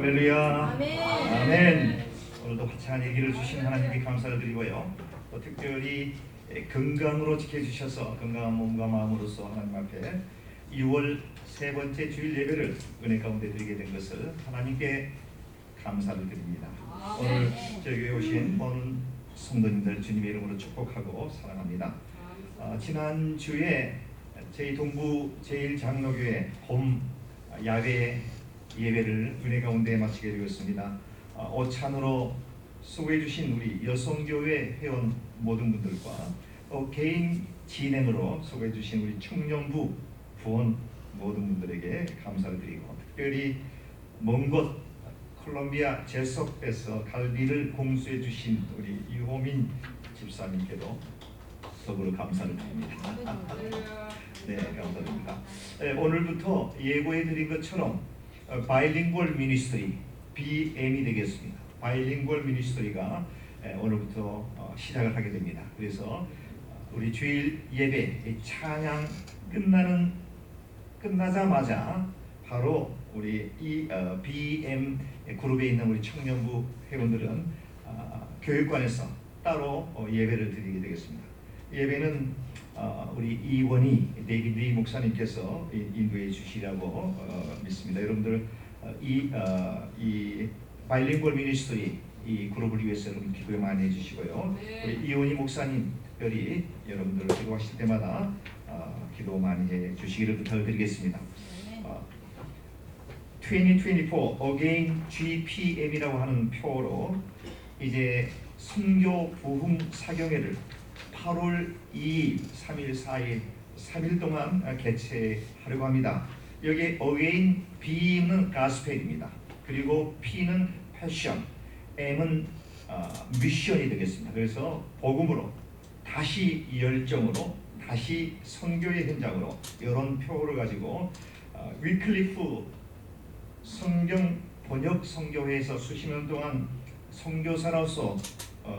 할렐루야. 아멘. 아멘. 오늘도 화창한 얘기를 주신 하나님께 감사를 드리고요. 또 특별히 건강으로 지켜주셔서 건강한 몸과 마음으로서 하나님 앞에 6월 세 번째 주일 예배를 은혜 가운데 드리게 된 것을 하나님께 감사를 드립니다. 오늘 저에게 오신 모든 성도님들 주님의 이름으로 축복하고 사랑합니다. 지난주에 저희 동부 제1장로교회 봄 야외 예배를 은혜 가운데 마치게 되었습니다. 오찬으로 수고해 주신 우리 여성교회 회원 모든 분들과 또 개인 진행으로 수고해 주신 우리 청년부 부원 모든 분들에게 감사를 드리고, 특별히 먼 곳 콜롬비아 제석에서 갈비를 공수해 주신 우리 이호민 집사님께도 더불어 감사를 드립니다. 네, 감사드립니다. 오늘부터 예고해 드린 것처럼 바이링구얼 미니스트리 BM이 되겠습니다. 바이링구얼 미니스트리가 오늘부터 시작을 하게 됩니다. 그래서 우리 주일 예배 찬양 끝나자마자 바로 우리 이 BM 그룹에 있는 우리 청년부 회원들은 교육관에서 따로 예배를 드리게 되겠습니다. 예배는 우리 이원희 데이비드 리 목사님께서 인도해 주시라고 믿습니다. 여러분들 이 바이링구얼 미니스트리 이 그룹을 위해서 여러분 기도 많이 해주시고요. 우리 이원희 목사님 특별히 여러분들 기도하실 때마다 기도 많이 해주시기를 부탁을 드리겠습니다. 2024 Again GPM이라고 하는 표로 이제 선교 부흥 사경회를 8월 2일, 3일, 4일, 3일 동안 개최하려고 합니다. 여기 Again B는 가스펠입니다. 그리고 P는 패션, M은 미션이 되겠습니다. 그래서 복음으로 다시 열정으로 다시 선교의 현장으로 이런 표를 가지고 위클리프 성경 번역 선교회에서 수십 년 동안 선교사로서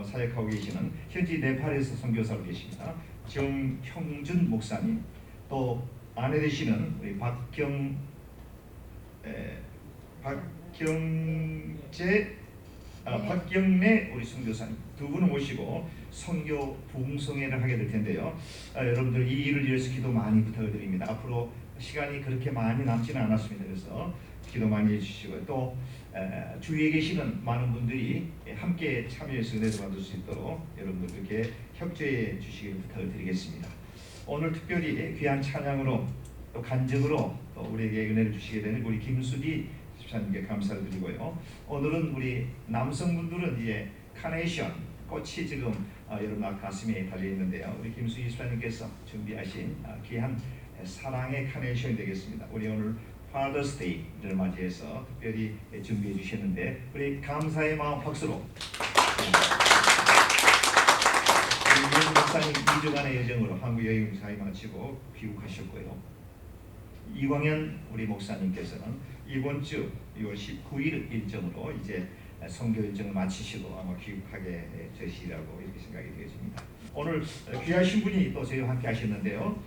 사역하고 계시는 현지 네팔에서 선교사로 계십니다. 정형준 목사님, 또 아내 되시는 우리 박경래 우리 선교사님 두 분을 모시고 선교 부흥성회를 하게 될 텐데요. 여러분들 이 일을 위해서 기도 많이 부탁을 드립니다. 앞으로 시간이 그렇게 많이 남지는 않았습니다. 그래서 기도 많이 해주시고요. 또 주위에 계시는 많은 분들이 함께 참여해서 은혜를 받을 수 있도록 여러분들 그렇게 협조해 주시길 부탁을 드리겠습니다. 오늘 특별히 귀한 찬양으로 또 간증으로 또 우리에게 은혜를 주시게 되는 우리 김수지 집사님께 감사를 드리고요. 오늘은 우리 남성분들은 이제 카네이션 꽃이 지금 여러분 가슴에 달려 있는데요. 우리 김수지 집사님께서 준비하신 귀한 사랑의 카네이션이 되겠습니다. 우리 오늘 Father's Day를 맞이해서 특별히 준비해 주셨는데 우리 감사의 마음 박수로 우리 목사님 2주간의 여정으로 한국 여행 무사히 마치고 귀국하셨고요. 이광현 우리 목사님께서는 이번 주 6월 19일 일정으로 이제 선교 일정을 마치시고 아마 귀국하게 되시리라고 이렇게 생각이 되어집니다. 오늘 귀하신 분이 또 저희와 함께 하셨는데요.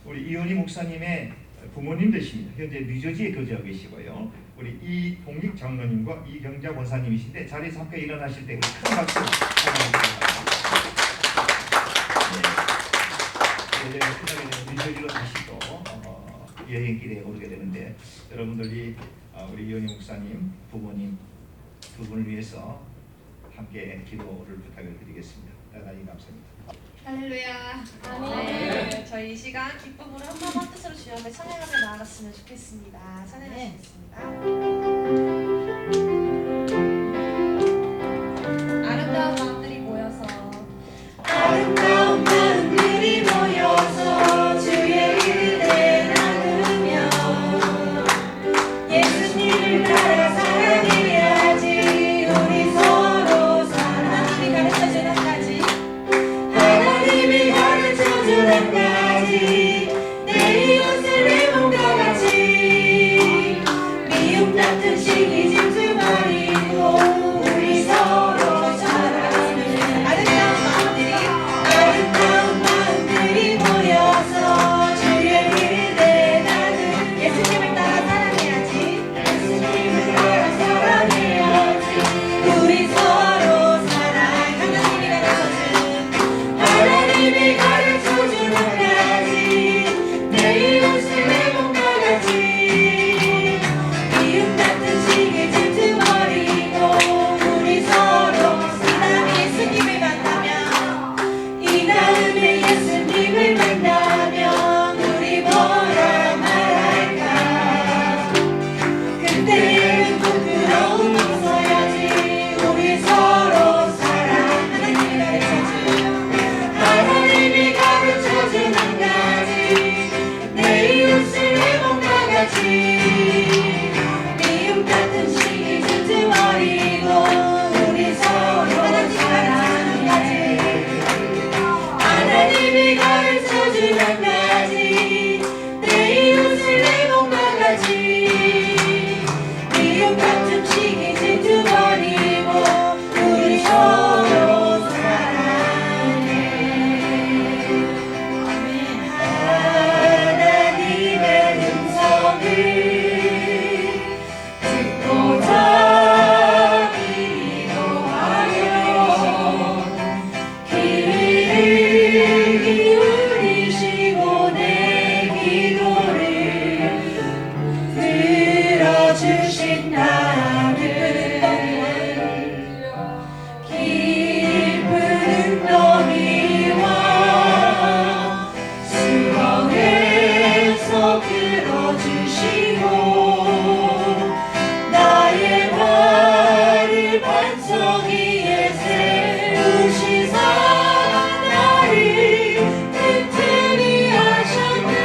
우리 이원희 목사님의 부모님 되십니다. 현재 뉴저지에 거주하고 계시고요. 우리 이동익 장로님과 이경자 권사님이신데 자리에서 함께 일어나실 때 우리 큰 박수 부탁드립니다. 네. 끝나게 되면 뉴저지로 다시 또 여행길에 오르게 되는데 여러분들이 우리 이원희 목사님 부모님 두 분을 위해서 함께 기도를 부탁을 드리겠습니다. 대단히 감사합니다. 할렐루야. 네, 저희 이 시간 기쁨으로 한마음 뜻으로 주여 앞에 찬양하며 나아갔으면 좋겠습니다. 찬양하시겠습니다. 아름다운 마음들이 모여서 아름다운 마음들이 모여서 주의 은혜 나누며 예수님을 따라 사랑해야지. 우리 서로 하나님이 가르쳐준 한 가지, 하나님이 가르쳐준 한 가지, 내 이웃을 내 몸과 같이 미움 같은 시기 짐승 말이고 우리 서로 사랑하는 아름다운 마음들이 모여서 주의 은혜 나는 예수님을 따라 사랑해야지. 예수님을 따라 사랑해 주신 나를 깊은 웅덩이와 수렁에서 끌어주시고 나의 발을 반석 위에 세우시사 나를 튼튼히 하셨네.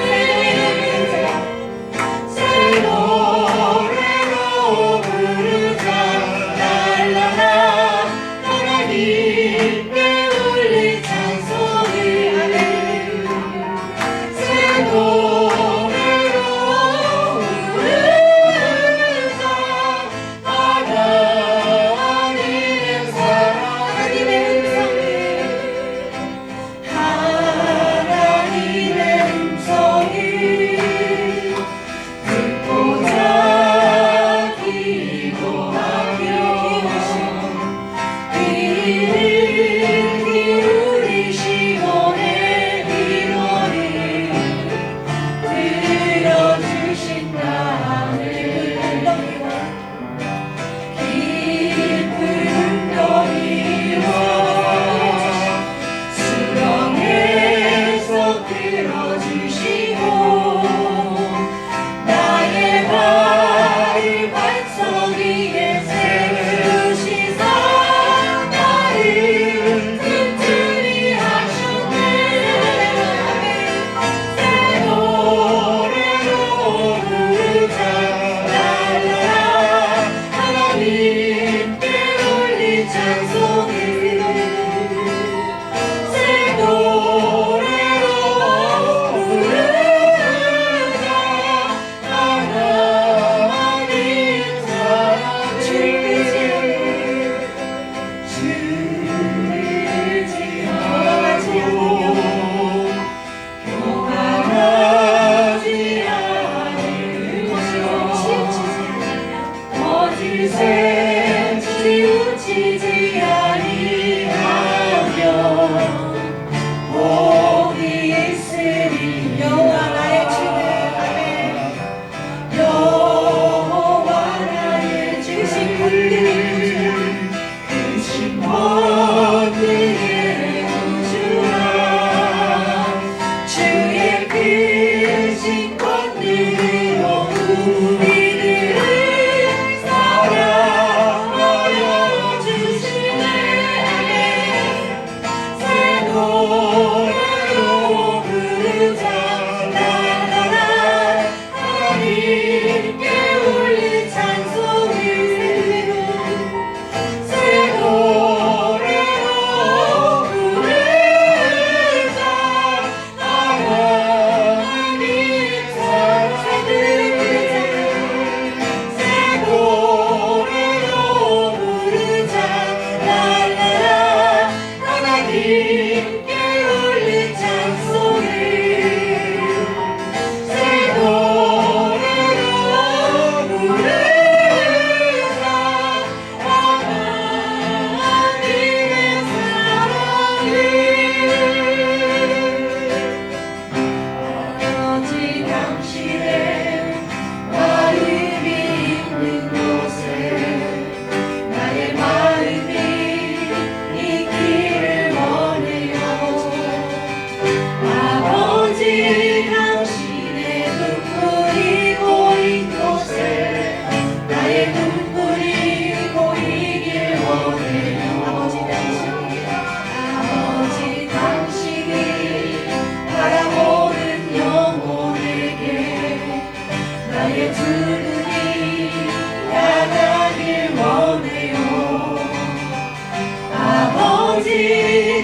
새 노래로 부르자 랄라라 하나님께 울리 찬송을 새 노래로 부르자 하나님의 사랑 하나님의 음성을 듣고자 기도하며 귀를 기울이시고 내 기도를 들어주신다는 깊은 웅덩이와 수렁에서 끌어주시고 나의 발을 반석 위에 세우시사 나를 튼튼히 하셨네. 새 노래로 부르자 랄라라 하나님께 울리 찬송을 새 노래로 부르자 하나님의 사랑 주를 교만하지 않으며 거짓에 치우치지 아니하며 복이 있으리 여호와 나의 주는 여호와 나의 주신 분들의 구주라 주의 크신 권능으로 우리들을 사랑하여 주시네. 새 노래로 부르자 랄라라 하나님께 울리 찬송을 새 노래로 부르자 하나님의 사랑 새 노래로 부르자 랄라라 하나님께 울리 찬송을 새 노래로 부르자 하나님의 사랑을 아버지 당신의 마음이 있는 곳에 나의 마음이 있기를 원해요. 아버지 당신의 눈물이 고인 곳에 나의 눈물이 고이길 원해요. 아버지 당신이 바라보는 영혼에게 나의 두 눈이 향하길 원해요. 아버지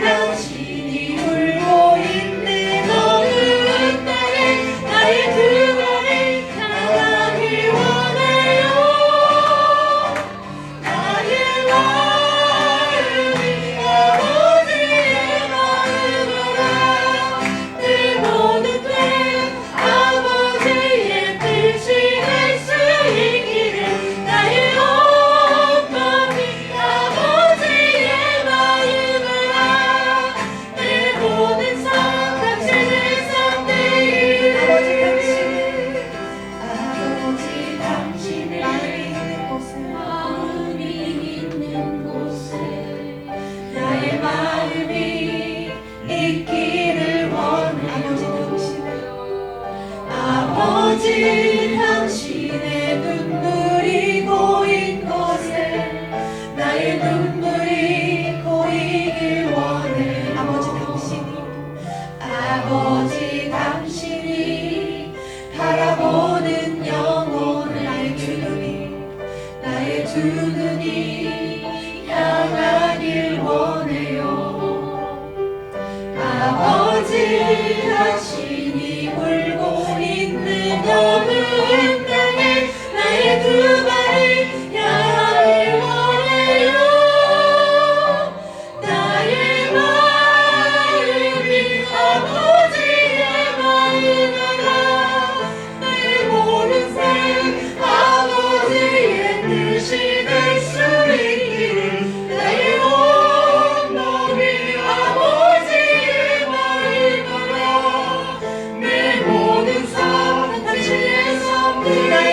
당신이 울고 있는 어두운 땅에 나의 두 발이 향하길 원해요. 나의 마음이 아버지의 마음으로 늘 모든 때 아버지의 뜻이 할 수 있기를 나의 온 마음이 아버지의 마음으로 두 눈이 향하길 원해요. 아버지 당신이 울고 있는 어두운 땅에 나의 두 발이 향하길 원해요. 나의 마음이 아버지의 마음이라 내 모든 삶 아버지의 뜻이 될 수 있기를 나의 온 몸이 아버지의 마음이라 내 모든 삶 당신의 손 나의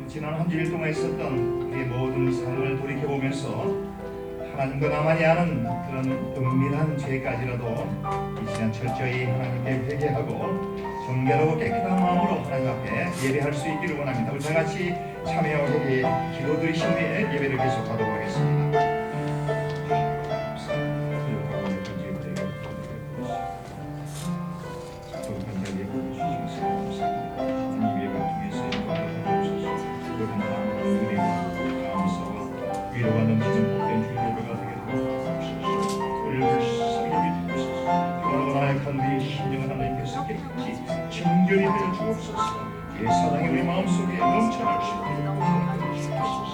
지난 한 주일 동안 있었던 우리의 모든 삶을 돌이켜보면서 하나님과 나만이 아는 그런 은밀한 죄까지라도 이 시간 철저히 하나님께 회개하고 정결하고 깨끗한 마음으로 하나님 앞에 예배할 수 있기를 원합니다. 우리 다같이 참여와 회개 기도드리신 후에 예배를 계속하도록 하겠습니다. 위로가 넘치는 복된 주일로가 되게 도와주시옵소서. 우리를 불쌍히 여기주옵소서. 그러고 나약한 우리의 심령을 하나님께서 깨끗이 정결히 하여 주옵소서. 이 사랑이 우리 마음속에 넘쳐날 수 있도록 도와주시옵소서.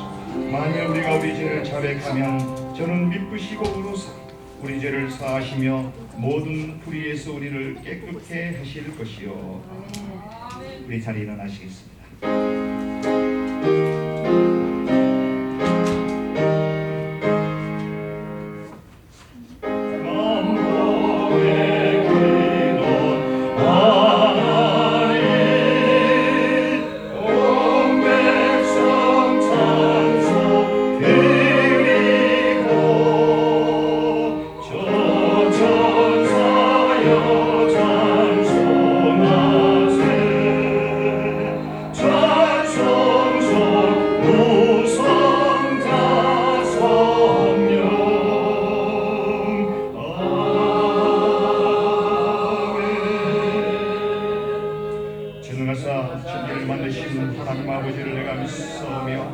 만일 우리가 우리 죄를 자백하면 저는 미쁘시고 의로사 우리 죄를 사하시며 모든 불의에서 우리를 깨끗게 하실 것이요. 우리 자리에 일어나시겠습니다. 천지를 만드신 하나님 아버지를 내가 믿사오며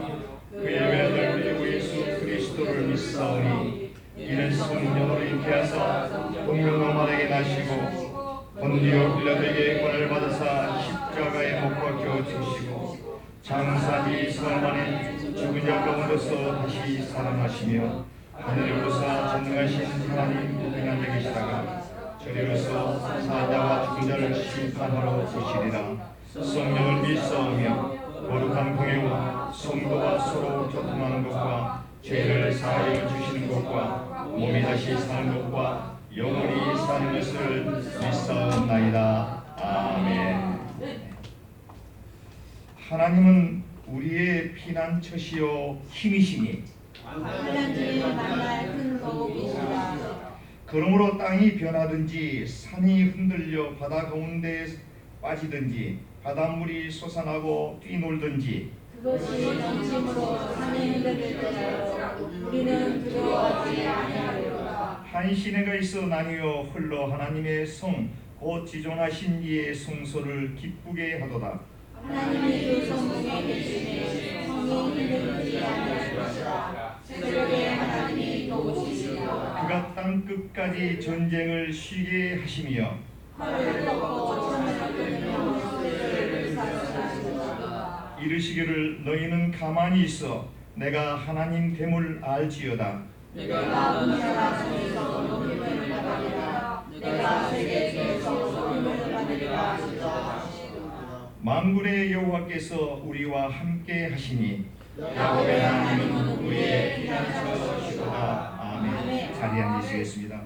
그의 외아들 우리 주 예수 그리스도를 믿사오니 이는 성령으로 잉태하사 동명노만에게 나시고 본디오 빌라도에게 권을 받으사 십자가에 못 박혀 죽으시고 장사지 사흘만에 죽은 자 가운데서 다시 살아나시며 하늘에 오르사 전능하신 하나님 우편에 계시다가 저리로서 사자와 죽은 자를 심판하러 오시리라. 성령을 믿사오며 거룩한 공예와 성도와 서로 교통하는 것과 죄를 사하여 주시는 것과 몸이 다시 사는 것과 영원히 사는 것을 믿사옵나이다. 아멘. 하나님은 우리의 피난처시요 힘이시니 하나님 만날 큰 도움이시라. 그러므로 땅이 변하든지 산이 흔들려 바다 가운데에 빠지든지 바닷물이 솟아나고 뛰놀든지 그것이 넘침으로 산이 흔들릴 때라도 우리는 두려워하지 아니하리로다. 한 시내가 있어 나뉘어 홀로 하나님의 성 곧 지존하신 이의 성소를 기쁘게 하도다. 하나님이 그 성중에 계시니 성이 흔들리지 않을 것이라. 새벽에 하나님이 도우시리라. 그가 땅 끝까지 전쟁을 쉬게 하시며 활을 꺾고 천을 끊으며 소리를 사시리라. 이르시기를 너희는 가만히 있어 내가 하나님 됨을 알지어다. 내가 문자라 중에서 높임을 받으리라. 내가 세계 중에서 높임을 받으리라 하시라. 만군의 여호와께서 우리와 함께 하시니 야곱의 하나님은 우리의 피난처시도다. 아멘. 자리에 앉으시겠습니다.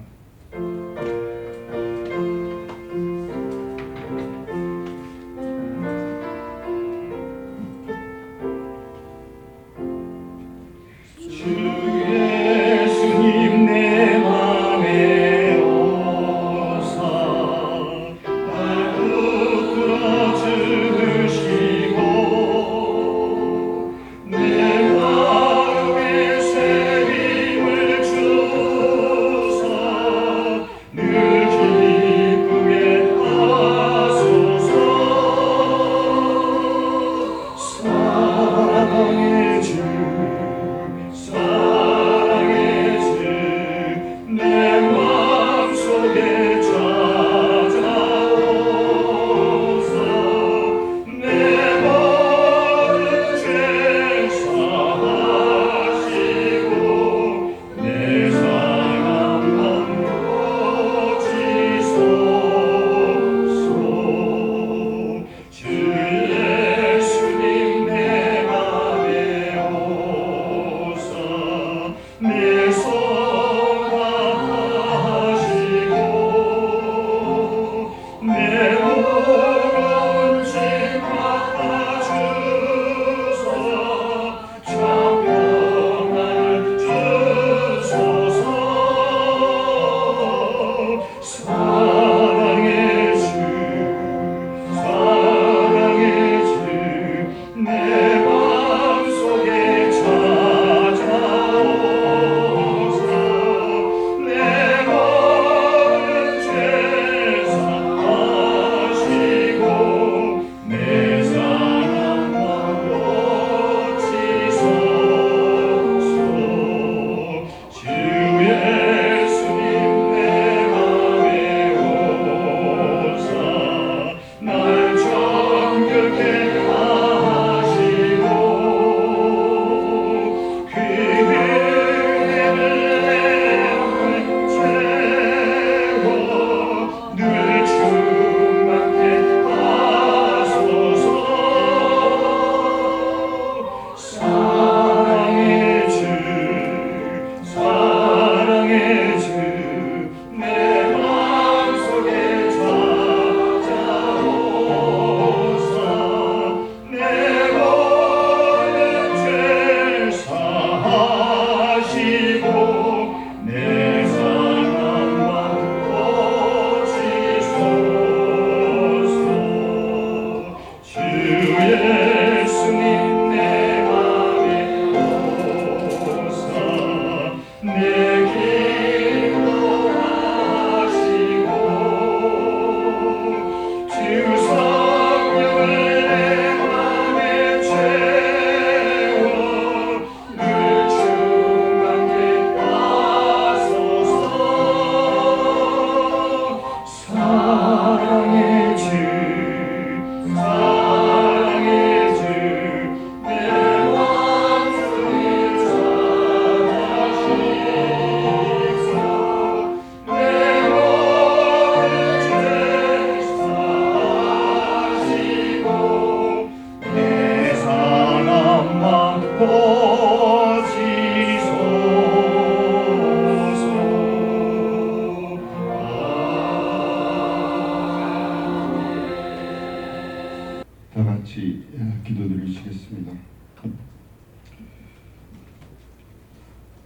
기도드리시겠습니다.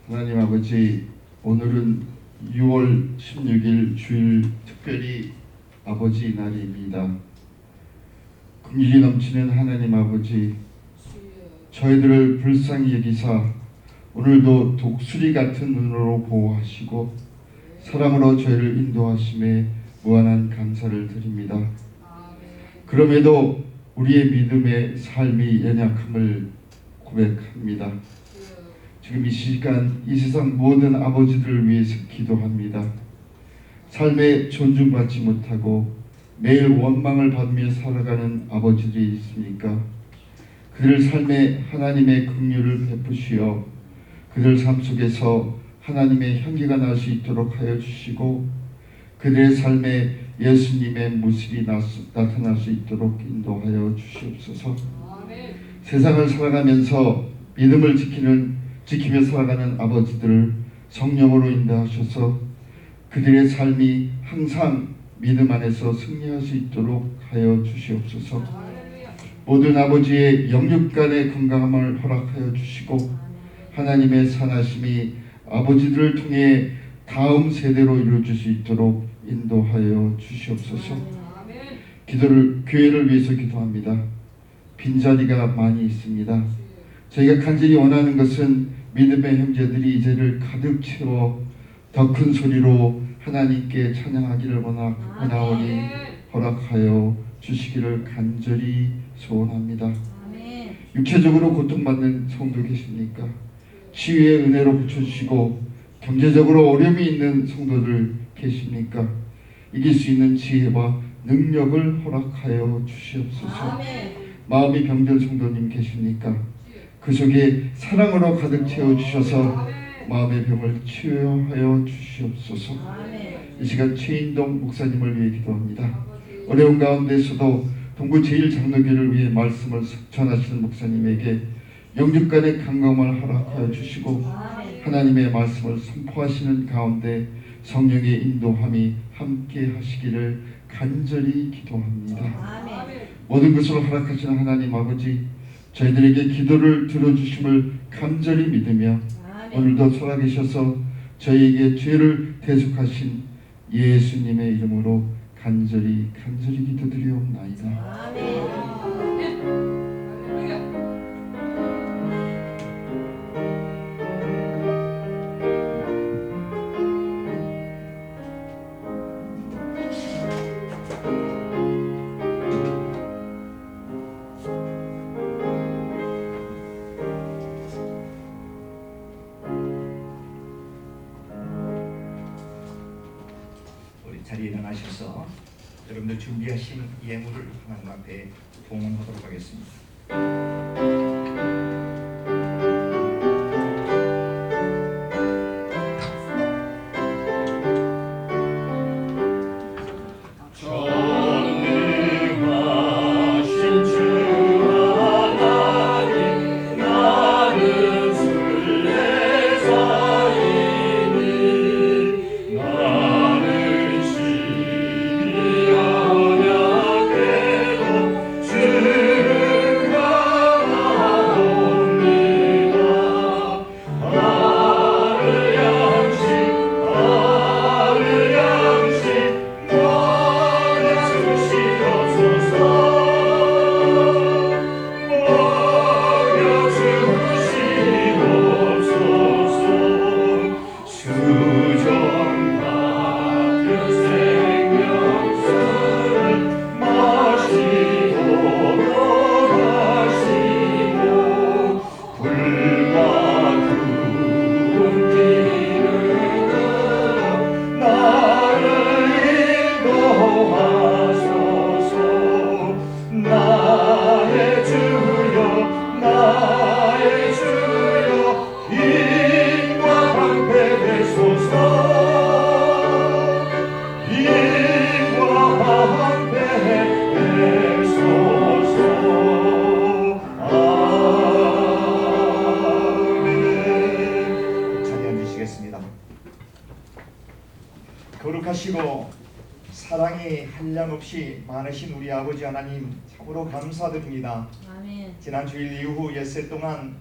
하나님 아버지, 오늘은 6월 16일 주일 특별히 아버지 날입니다. 긍휼이 넘치는 하나님 아버지, 저희들을 불쌍히 여기사 오늘도 독수리 같은 눈으로 보호하시고 사랑으로 저희를 인도하심에 무한한 감사를 드립니다. 그럼에도 우리의 믿음의 삶이 연약함을 고백합니다. 지금 이 시간 이 세상 모든 아버지들을 위해서 기도합니다. 삶에 존중받지 못하고 매일 원망을 받으며 살아가는 아버지들이 있습니까? 그들 삶에 하나님의 긍휼을 베푸시어 그들 삶 속에서 하나님의 향기가 날 수 있도록 하여 주시고 그들의 삶에 예수님의 모습이 나타날 수 있도록 인도하여 주시옵소서. 세상을 살아가면서 믿음을 지키며 살아가는 아버지들을 성령으로 인도하셔서 그들의 삶이 항상 믿음 안에서 승리할 수 있도록 하여 주시옵소서. 모든 아버지의 영육간의 건강함을 허락하여 주시고 하나님의 선하심이 아버지들을 통해 다음 세대로 이루어질 수 있도록 인도하여 주시옵소서. 교회를 위해서 기도합니다. 빈자리가 많이 있습니다. 저희가 간절히 원하는 것은 믿음의 형제들이 이 자리를 가득 채워 더 큰 소리로 하나님께 찬양하기를 원하오니 허락하여 주시기를 간절히 소원합니다. 육체적으로 고통받는 성도 계십니까? 치유의 은혜로 고쳐주시고 경제적으로 어려움이 있는 성도들 계십니까? 이길 수 있는 지혜와 능력을 허락하여 주시옵소서. 마음이 병든 성도님 계십니까? 그 속에 사랑으로 가득 채워주셔서 마음의 병을 치유하여 주시옵소서. 이 시간 최인동 목사님을 위해 기도합니다. 어려운 가운데서도 동부 제1장로교를 위해 말씀을 전하시는 목사님에게 영육간의 강건함을 허락하여 주시고 하나님의 말씀을 선포하시는 가운데 성령의 인도함이 함께 하시기를 간절히 기도합니다. 모든 것을 허락하시는 하나님 아버지, 저희들에게 기도를 들어주심을 간절히 믿으며 오늘도 살아계셔서 저희에게 죄를 대속하신 예수님의 이름으로 간절히 기도드리옵나이다. 자리에 일어나셔서 여러분들 준비하신 예물을 하나님 앞에 봉헌하도록 하겠습니다. 거룩하시고 사랑이 한량없이 많으신 우리 아버지 하나님 참으로 감사드립니다. 아멘. 지난 주일 이후 엿새 동안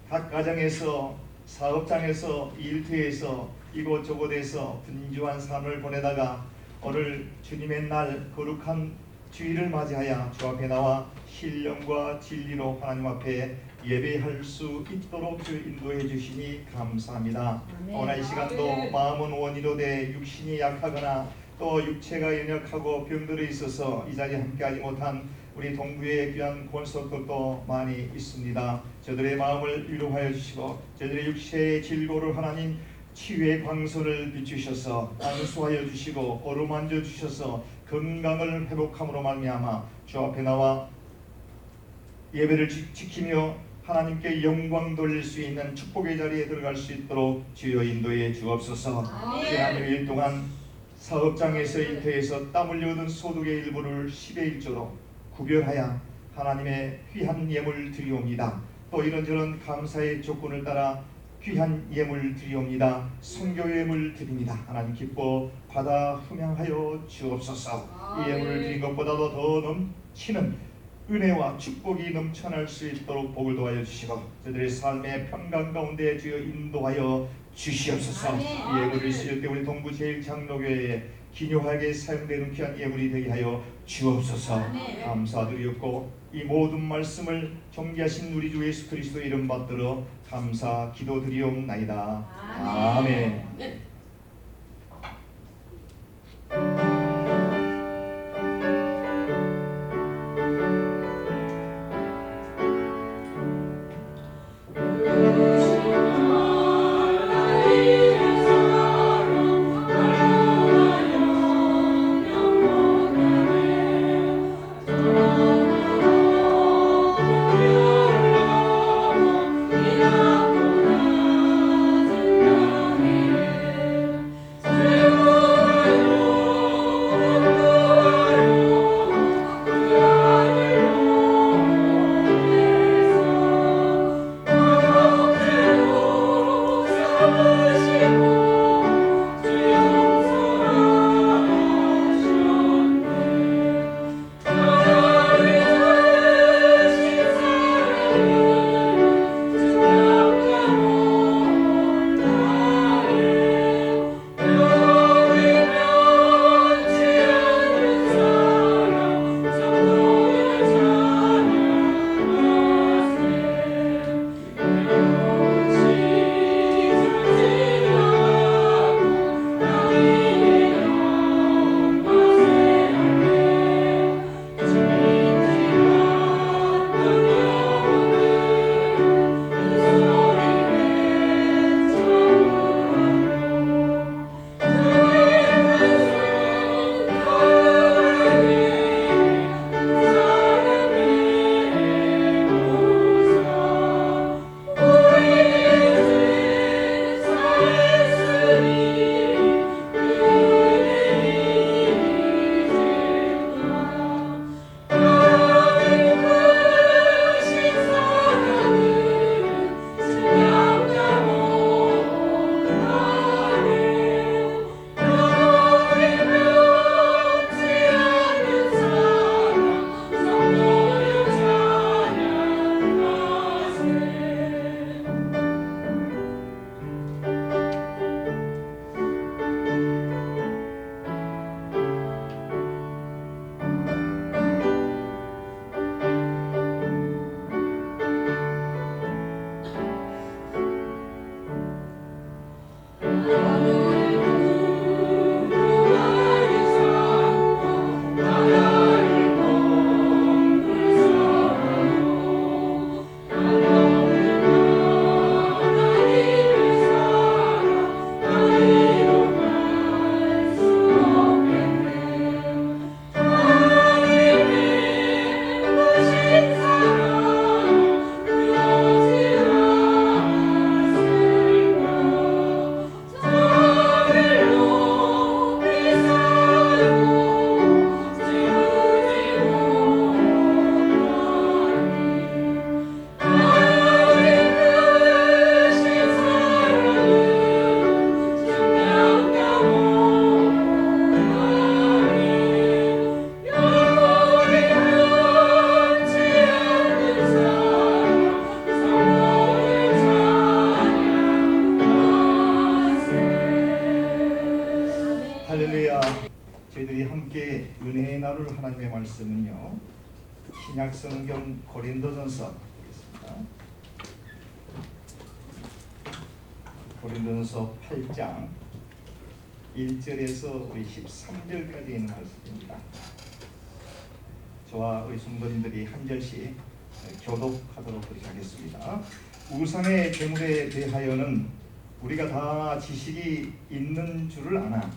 각 가정에서 사업장에서 일터에서 이곳저곳에서 분주한 삶을 보내다가 오늘 주님의 날 거룩한 주일을 맞이하여 주 앞에 나와 신령과 진리로 하나님 앞에 예배할 수 있도록 주 인도해 주시니 감사합니다. 오늘 이 시간도 마음은 원이로되 육신이 약하거나 또 육체가 연약하고 병들어 있어서 이 자리에 함께하지 못한 우리 동부의 귀한 권속들도 많이 있습니다. 저들의 마음을 위로하여 주시고 저들의 육체의 질고를 하나님 치유의 광선을 비추셔서 안수하여 주시고 어루만져 주셔서 건강을 회복함으로 말미암아 주 앞에 나와 예배를 지키며 하나님께 영광 돌릴 수 있는 축복의 자리에 들어갈 수 있도록 주여 인도해 주옵소서. 지난 6일 동안 사업장에서 일터에서 땀 흘려 얻은 소득의 일부를 10의 1조로 구별하여 하나님의 귀한 예물 드리옵니다. 또 이런저런 감사의 조건을 따라 귀한 예물 드리옵니다. 선교 예물 드립니다. 하나님 기뻐 받아 흠양하여 주옵소서. 이 예물을 드린 것보다도 더 넘치는 은혜와 축복이 넘쳐날 수 있도록 복을 도와여 주시고 저들의 삶의 평강 가운데 주여 인도하여 주시옵소서. 이 예물을 쓰실 때 우리 동부 제일장로교회에 기묘하게 사용되는 귀한 예물이 되게 하여 주옵소서. 감사드리옵고 이 모든 말씀을 존귀하신 우리 주 예수 그리스도 이름 받들어 감사 기도드리옵나이다. 아멘. 신약성경 고린도전서 보겠습니다. 고린도전서 8장 1절에서 우리 13절까지 있는 말씀입니다. 저와 우리 성도님들이 한 절씩 교독하도록 그렇게 하겠습니다. 우상의 재물에 대하여는 우리가 다 지식이 있는 줄을 아나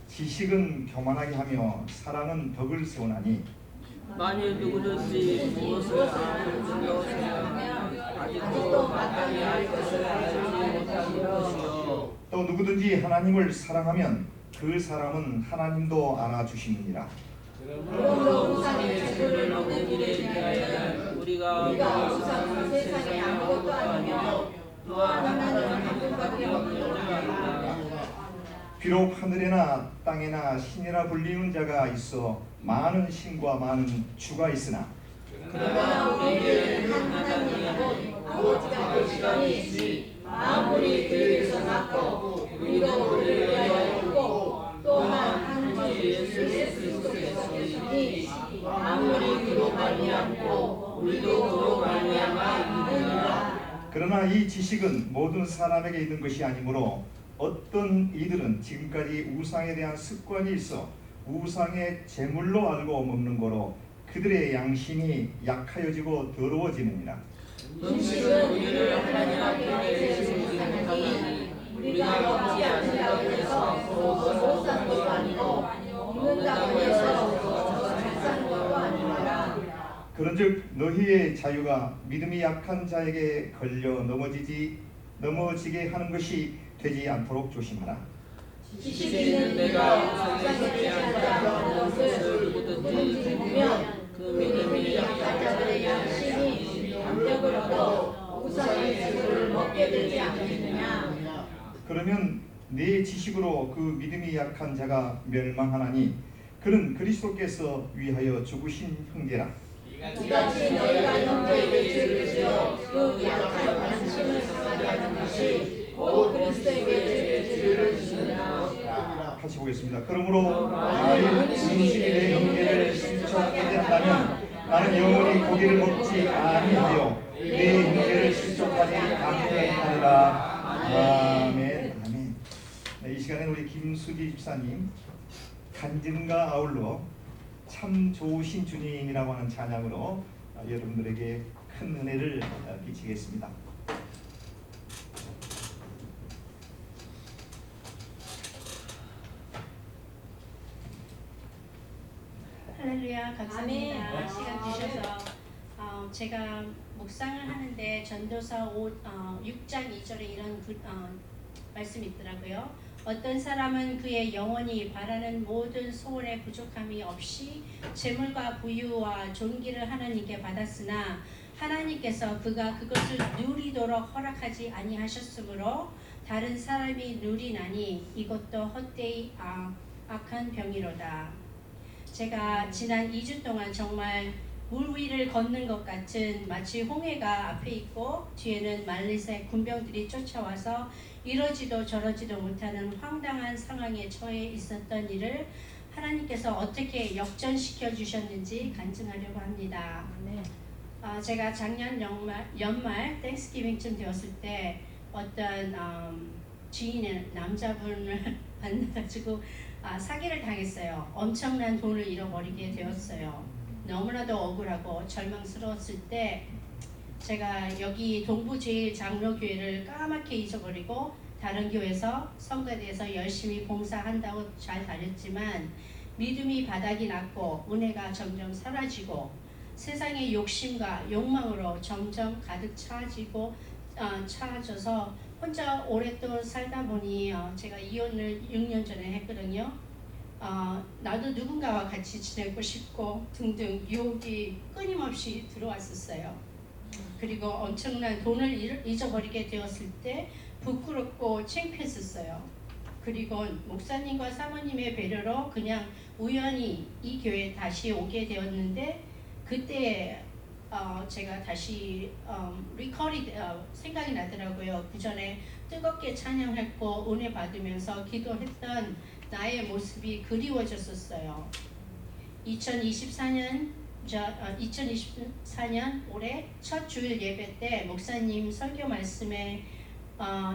지식은 교만하게 하며 사랑은 덕을 세우나니 만일 누구든지 무엇을 알려주려 생각하면 아직도 마땅히 알 것을 알지 못하는 것이요 또 누구든지 하나님을 사랑하면 그 사람은 하나님도 알아주시느니라. 그러므로 우상의 재물을 먹는 일에 대하여는 우리가 우상은 세상에 아무것도 아니며 또한 하나님은 한 분밖에 없는 줄 안다. 비록 하늘에나 땅에나 신이라 불리는 자가 있어 많은 신과 많은 주가 있으나 그러나 우리에게는 한 하나님이고 아버지가 계시니 만물이 그에게서 났고 우리도 그를 위하여 있고 또한 한 주 예수 그리스도께서 계시니 만물이 그로 말미암고 우리도 그로 말미암아 있느니라. 그러나 이 지식은 모든 사람에게 있는 것이 아니므로 어떤 이들은 지금까지 우상에 대한 습관이 있어 우상의 제물로 알고 먹는 거로 그들의 양심이 약하여지고 더러워지느니라. 음식은 우리를 하나님 앞에 세우지 못하니 우리가 먹지 않는다고 해서 더 못 산 것도 아니고 먹는다고 해서 더 잘 산 것도 아니라. 그런즉 너희의 자유가 믿음이 약한 자에게 걸려 넘어지게 하는 것이 되지 않도록 조심하라. 지식이 있는 내가 우상에 속지 않는 것을 누구든지 보면 그 믿음이 약한 자들의 양심이 감격을 얻어 우상의 재물을 먹게 되지 않겠느냐. 그러면 내 지식으로 그 믿음이 약한 자가 멸망하나니 그는 그리스도께서 위하여 죽으신 형제라. 이같이 너희가 형제에게 죄를 지어 그 약한 양심을 상하게 하는 것이 곧 그리스도에게 죄를 지으라. 같이 보겠습니다. 그러므로 만일 음식이 내 형제를 실족하게 한다면 나는 영원히 고기를 먹지 아니하여 내 형제를 실족하지 아니하리라. 아멘. 아멘. 네, 이 시간에 우리 김수지 집사님 간증과 아울러 참 좋으신 주님이라고 하는 찬양으로 여러분들에게 큰 은혜를 끼치겠습니다. 할렐루야, 감사합니다. 시간 주셔서 제가 묵상을 하는데 전도서 6장 2절에 이런 말씀이 있더라고요. 어떤 사람은 그의 영혼이 바라는 모든 소원의 부족함이 없이 재물과 부유와 존귀를 하나님께 받았으나 하나님께서 그가 그것을 누리도록 허락하지 아니하셨으므로 다른 사람이 누리나니 이것도 헛되이 악한 병이로다. 제가 지난 2주 동안 정말 물 위를 걷는 것 같은 마치 홍해가 앞에 있고 뒤에는 말레이시아 군병들이 쫓아와서 이러지도 저러지도 못하는 황당한 상황에 처해 있었던 일을 하나님께서 어떻게 역전시켜 주셨는지 간증하려고 합니다. 제가 작년 연말 땡스기빙쯤 되었을 때 어떤 지인의 남자분을 만나가지고 사기를 당했어요. 엄청난 돈을 잃어버리게 되었어요. 너무나도 억울하고 절망스러웠을 때 제가 여기 동부제일장로교회를 까맣게 잊어버리고 다른 교회에서 선거대에서 열심히 봉사한다고 잘 다녔지만 믿음이 바닥이 났고 은혜가 점점 사라지고 세상의 욕심과 욕망으로 점점 가득 차져서 혼자 오랫동안 살다 보니 제가 이혼을 6년 전에 했거든요. 나도 누군가와 같이 지내고 싶고 등등 유혹이 끊임없이 들어왔었어요. 그리고 엄청난 돈을 잊어버리게 되었을 때 부끄럽고 창피했었어요. 그리고 목사님과 사모님의 배려로 그냥 우연히 이 교회에 다시 오게 되었는데 그때 제가 다시 리콜이 생각이 나더라고요. 그 전에 뜨겁게 찬양했고 은혜 받으면서 기도했던 나의 모습이 그리워졌었어요. 2024년 2024년 올해 첫 주일 예배 때 목사님 설교 말씀에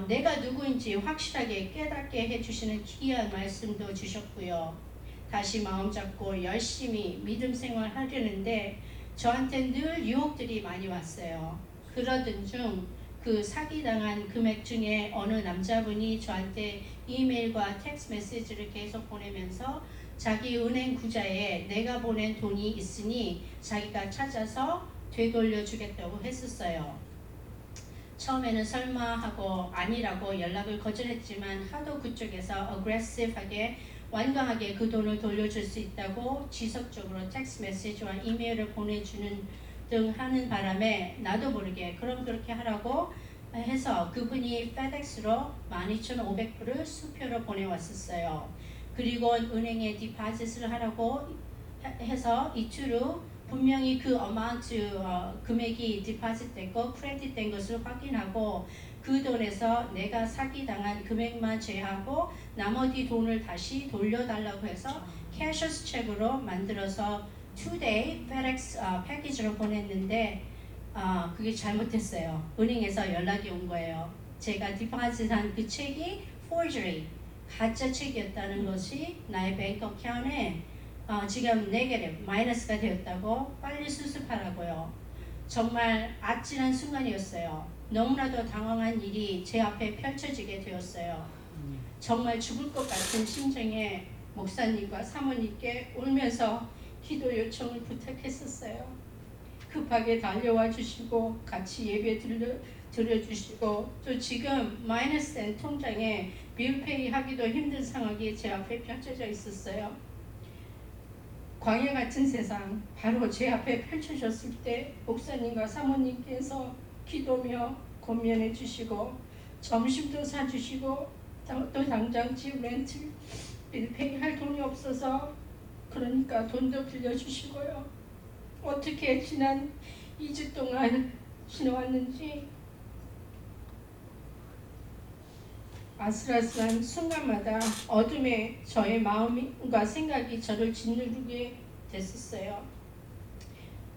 내가 누구인지 확실하게 깨닫게 해주시는 귀한 말씀도 주셨고요. 다시 마음 잡고 열심히 믿음 생활 하려는데 저한테 늘 유혹들이 많이 왔어요. 그러던 중 그 사기당한 금액 중에 어느 남자분이 저한테 이메일과 텍스트 메시지를 계속 보내면서 자기 은행 구좌에 내가 보낸 돈이 있으니 자기가 찾아서 되돌려 주겠다고 했었어요. 처음에는 설마 하고 아니라고 연락을 거절했지만 하도 그쪽에서 어그레시브하게 완강하게 그 돈을 돌려줄 수 있다고 지속적으로 텍스트 메시지와 이메일을 보내주는 등 하는 바람에 나도 모르게 그럼 그렇게 하라고 해서 그분이 페덱스로 12,500불을 수표로 보내왔었어요. 그리고 은행에 디파짓을 하라고 해서 이틀 후 분명히 그 어마운트 금액이 디파짓됐고 크레딧된 것을 확인하고 그 돈에서 내가 사기당한 금액만 제하고 나머지 돈을 다시 돌려달라고 해서 캐셔스 책으로 만들어서 2day FedEx 패키지로 보냈는데 그게 잘못했어요. 은행에서 연락이 온 거예요. 제가 디파짓한 그 책이 forgery, 가짜 책이었다는 것이 나의 뱅크 어카운트에 지금 네게티브, 마이너스가 되었다고 빨리 수습하라고요. 정말 아찔한 순간이었어요. 너무나도 당황한 일이 제 앞에 펼쳐지게 되었어요. 정말 죽을 것 같은 심정에 목사님과 사모님께 울면서 기도 요청을 부탁했었어요. 급하게 달려와 주시고 같이 예배 드려주시고 또 지금 마이너스 된 통장에 빌페이 하기도 힘든 상황이 제 앞에 펼쳐져 있었어요. 광야 같은 세상 바로 제 앞에 펼쳐졌을 때 목사님과 사모님께서 기도며 권면해 주시고 점심도 사주시고 또 당장 집 렌트 빌페이 할 돈이 없어서 그러니까 돈도 빌려주시고요. 어떻게 지난 2주 동안 지나왔는지 아슬아슬한 순간마다 어둠에 저의 마음과 생각이 저를 짓누르게 됐었어요.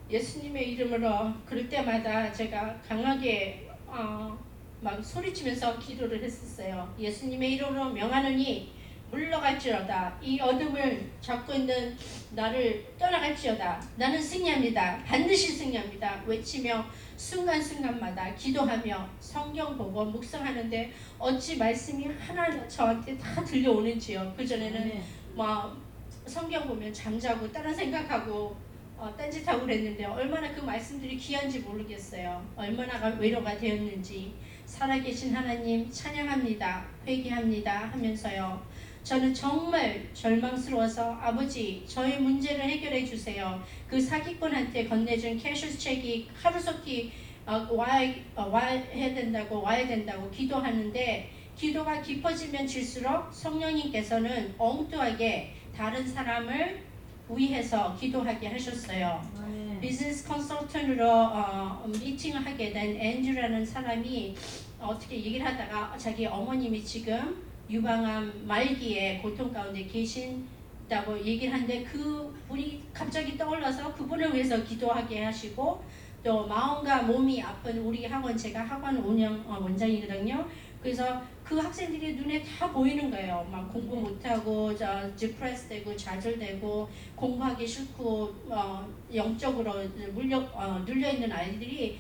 예수님의 이름으로 그럴 때마다 제가 강하게 막 소리치면서 기도를 했었어요. 예수님의 이름으로 명하노니 물러갈지어다. 이 어둠을 잡고 있는 나를 떠나갈지어다. 나는 승리합니다. 반드시 승리합니다. 외치며 순간순간마다 기도하며 성경 보고 묵상하는데 어찌 말씀이 하나 저한테 다 들려오는지요. 그전에는 막 성경 보면 잠자고 다른 생각하고 딴짓하고 그랬는데 얼마나 그 말씀들이 귀한지 모르겠어요. 얼마나 위로가 되었는지. 살아계신 하나님 찬양합니다. 회개합니다 하면서요. 저는 정말 절망스러워서 아버지 저의 문제를 해결해 주세요. 그 사기꾼한테 건네준 캐셔스 책이 하루속히 와야 된다고 기도하는데 기도가 깊어지면 질수록 성령님께서는 엉뚱하게 다른 사람을 위해서 기도하게 하셨어요. 비즈니스 컨설턴트로 미팅을 하게 된 앤드류라는 사람이 어떻게 얘기를 하다가 자기 어머님이 지금 유방암 말기에 고통 가운데 계신다고 얘기를 하는데 그분이 갑자기 떠올라서 그분을 위해서 기도하게 하시고 또 마음과 몸이 아픈 우리 학원 제가 학원 운영 원장이거든요. 그래서 그 학생들이 눈에 다 보이는 거예요. 막 공부 못하고 디프레스 되고 좌절되고 공부하기 싫고 영적으로 눌려있는 아이들이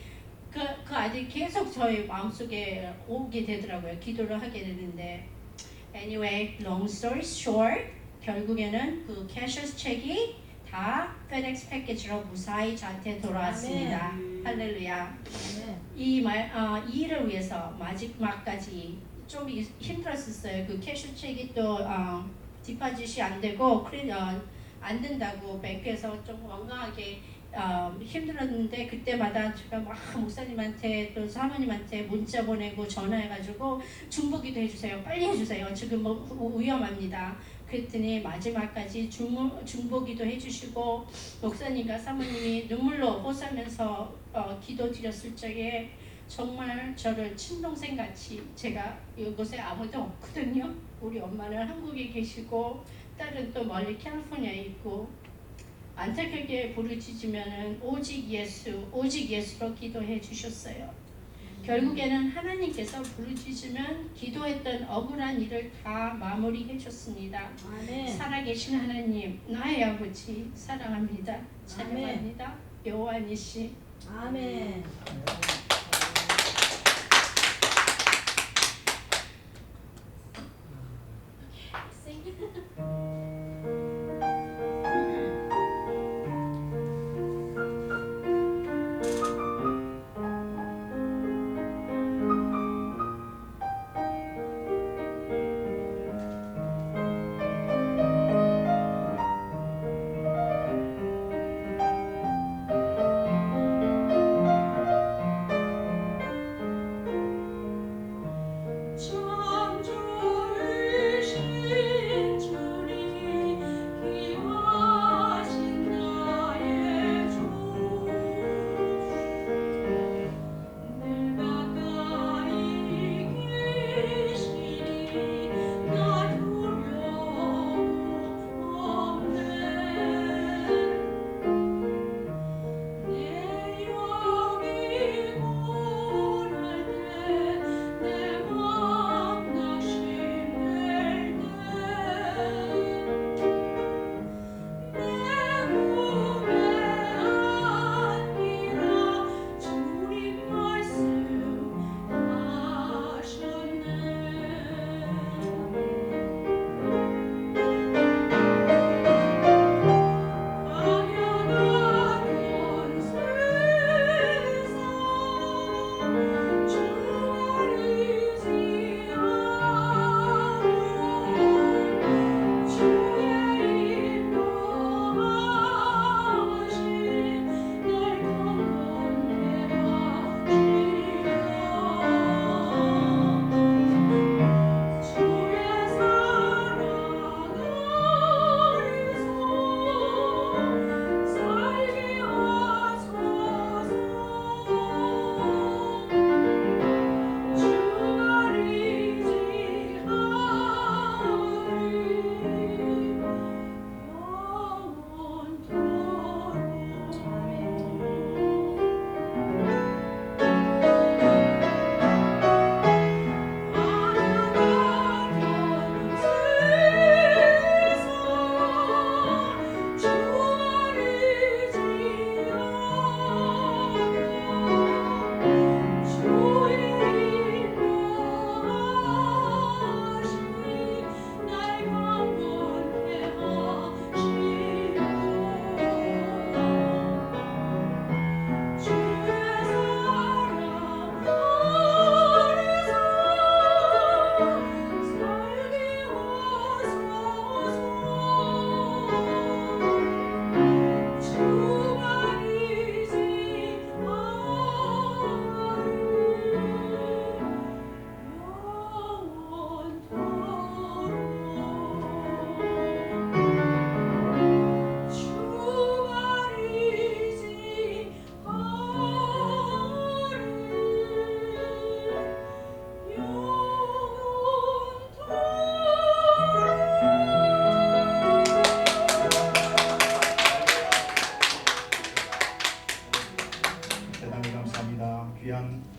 그 아이들이 계속 저의 마음속에 오게 되더라고요. 기도를 하게 되는데 Anyway, long story short, 결국에는 그 캐셔스 책이 다 FedEx 패키지로 무사히 저한테 돌아왔습니다. 할렐루야. 이 일을 위해서 마지막까지 좀 힘들었었어요. 그 캐셔스 책이 또 디파짓이 안 되고 안 된다고 뱅크에서 좀 완강하게 힘들었는데 그때마다 제가 막 목사님한테 또 사모님한테 문자 보내고 전화해가지고 중보기도 해주세요. 빨리 해주세요. 지금 위험합니다. 그랬더니 마지막까지 중보기도 해주시고 목사님과 사모님이 눈물로 호소하면서 기도 드렸을 적에 정말 저를 친동생같이 제가 이곳에 아무도 없거든요. 우리 엄마는 한국에 계시고 딸은 또 멀리 캘리포니아에 있고 안타깝게 부르짖으면은 오직 예수로 기도해 주셨어요. 결국에는 하나님께서 부르짖으면 기도했던 억울한 일을 다 마무리해 줬습니다. 살아계신 하나님, 나의 아버지 사랑합니다. 찬양합니다. 여호와니 씨. 아멘.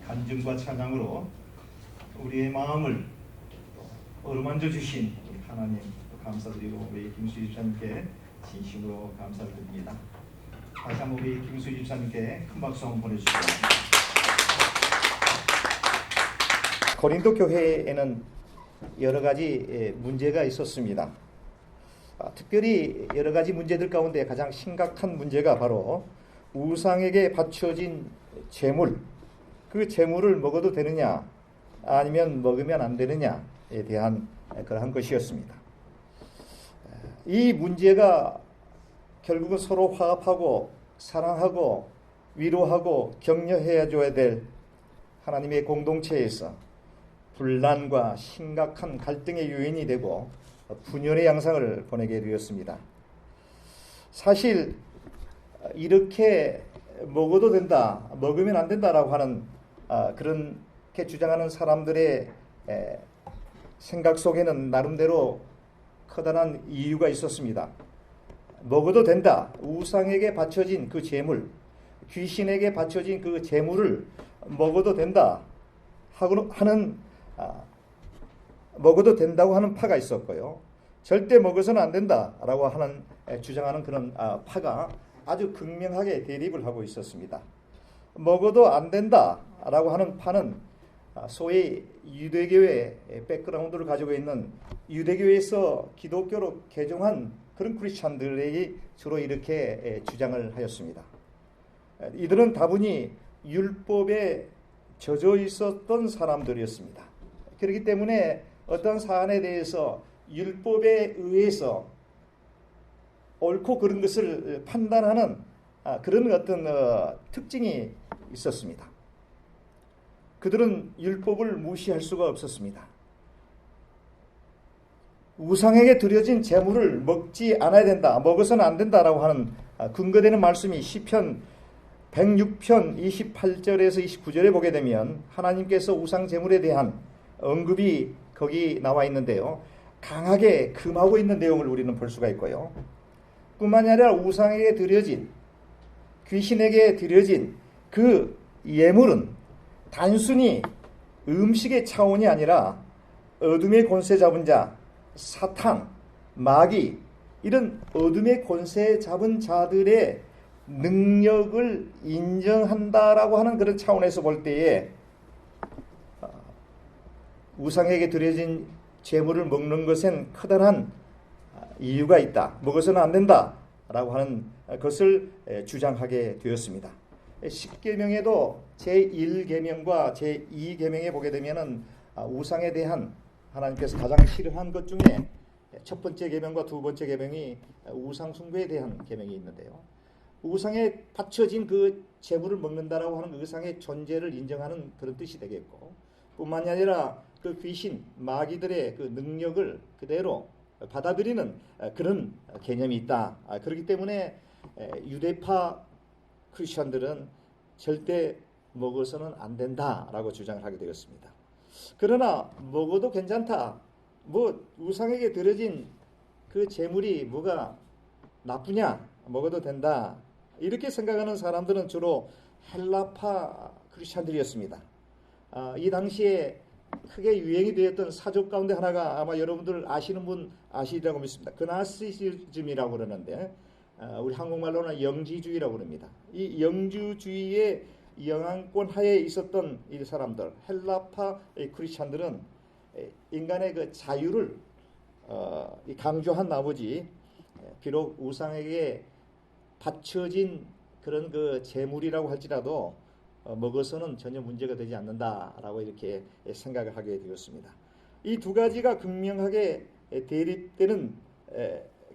간증과 찬양으로 우리의 마음을 어루만져 주신 하나님 감사드리고 우리 김수 집사님께 진심으로 감사를 드립니다. 다시 한번 우리 김수 집사님께 큰 박수 한번 보내주시고. 고린도 교회에는 여러 가지 문제가 있었습니다. 특별히 여러 가지 문제들 가운데 가장 심각한 문제가 바로 우상에게 바쳐진 제물, 그 제물을 먹어도 되느냐 아니면 먹으면 안 되느냐에 대한 그러한 것이었습니다. 이 문제가 결국은 서로 화합하고 사랑하고 위로하고 격려해 줘야 될 하나님의 공동체에서 분란과 심각한 갈등의 요인이 되고 분열의 양상을 보내게 되었습니다. 사실 이렇게 먹어도 된다, 먹으면 안 된다라고 하는 그렇게 주장하는 사람들의 생각 속에는 나름대로 커다란 이유가 있었습니다. 먹어도 된다. 우상에게 바쳐진 그 제물, 귀신에게 바쳐진 그 제물을 먹어도 된다 하는 먹어도 된다고 하는 파가 있었고요. 절대 먹어서는 안 된다라고 하는 주장하는 그런 파가 아주 극명하게 대립을 하고 있었습니다. 먹어도 안 된다라고 하는 파는 소위 유대교의 백그라운드를 가지고 있는 유대교에서 기독교로 개종한 그런 크리스찬들에게 주로 이렇게 주장을 하였습니다. 이들은 다분히 율법에 젖어 있었던 사람들이었습니다. 그렇기 때문에 어떤 사안에 대해서 율법에 의해서 옳고 그른 것을 판단하는 그런 어떤 특징이 있었습니다. 그들은 율법을 무시할 수가 없었습니다. 우상에게 드려진 제물을 먹지 않아야 된다, 먹어서는 안 된다라고 하는 근거되는 말씀이 시편 106편 28절에서 29절에 보게 되면 하나님께서 우상 제물에 대한 언급이 거기 나와 있는데요. 강하게 금하고 있는 내용을 우리는 볼 수가 있고요. 뿐만이 아니라 우상에게 드려진, 귀신에게 드려진 그 예물은 단순히 음식의 차원이 아니라 어둠의 권세 잡은 자, 사탄, 마귀, 이런 어둠의 권세 잡은 자들의 능력을 인정한다라고 하는 그런 차원에서 볼 때에 우상에게 드려진 제물을 먹는 것엔 커다란 이유가 있다. 먹어서는 안 된다라고 하는 것을 주장하게 되었습니다. 십계명에도 제1계명과 제2계명에 보게 되면은 우상에 대한 하나님께서 가장 싫어한 것 중에 첫 번째 계명과 두 번째 계명이 우상 숭배에 대한 계명이 있는데요. 우상에 바쳐진 그 제물을 먹는다라고 하는 우상의 존재를 인정하는 그런 뜻이 되겠고, 뿐만이 아니라 그 귀신, 마귀들의 그 능력을 그대로 받아들이는 그런 개념이 있다. 그렇기 때문에 유대파 크리스천들은 절대 먹어서는 안 된다라고 주장을 하게 되었습니다. 그러나 먹어도 괜찮다. 뭐 우상에게 드려진 그 제물이 뭐가 나쁘냐? 먹어도 된다. 이렇게 생각하는 사람들은 주로 헬라파 크리스천들이었습니다. 이 당시에 크게 유행이 되었던 사족 가운데 하나가 아마 여러분들 아시는 분 아시리라고 믿습니다. 그나시즘이라고 그러는데 우리 한국말로는 영지주의라고 그럽니다. 이 영주주의의 영향권 하에 있었던 이 사람들, 헬라파 크리스천들은 인간의 그 자유를 강조한 나머지 비록 우상에게 바쳐진 그런 그 제물이라고 할지라도 먹어서는 전혀 문제가 되지 않는다라고 이렇게 생각을 하게 되었습니다. 이 두 가지가 극명하게 대립되는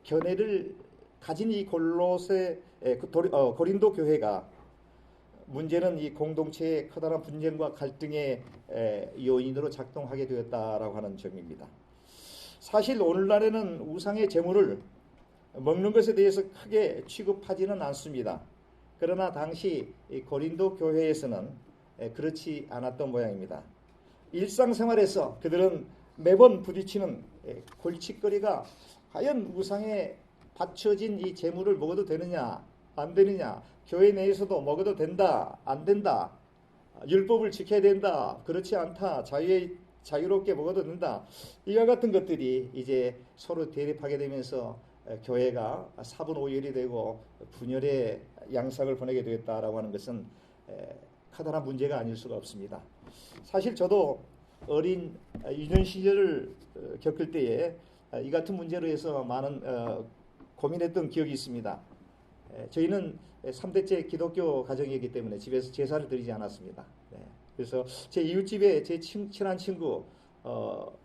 견해를 가진 이 고린도 교회가 문제는 이 공동체의 커다란 분쟁과 갈등의 요인으로 작동하게 되었다라고 하는 점입니다. 사실 오늘날에는 우상의 제물을 먹는 것에 대해서 크게 취급하지는 않습니다. 그러나 당시 고린도 교회에서는 그렇지 않았던 모양입니다. 일상생활에서 그들은 매번 부딪히는 골칫거리가 과연 우상에 바쳐진 이 제물을 먹어도 되느냐 안 되느냐, 교회 내에서도 먹어도 된다 안 된다, 율법을 지켜야 된다 그렇지 않다, 자유롭게 먹어도 된다, 이와 같은 것들이 이제 서로 대립하게 되면서 교회가 사분오열이 되고 분열의 양상을 보내게 되었다라고 하는 것은 커다란 문제가 아닐 수가 없습니다. 사실 저도 어린 유년 시절을 겪을 때에 이 같은 문제로 해서 많은 고민했던 기억이 있습니다. 저희는 3대째 기독교 가정이기 때문에 집에서 제사를 드리지 않았습니다. 그래서 제 이웃집에 제 친한 친구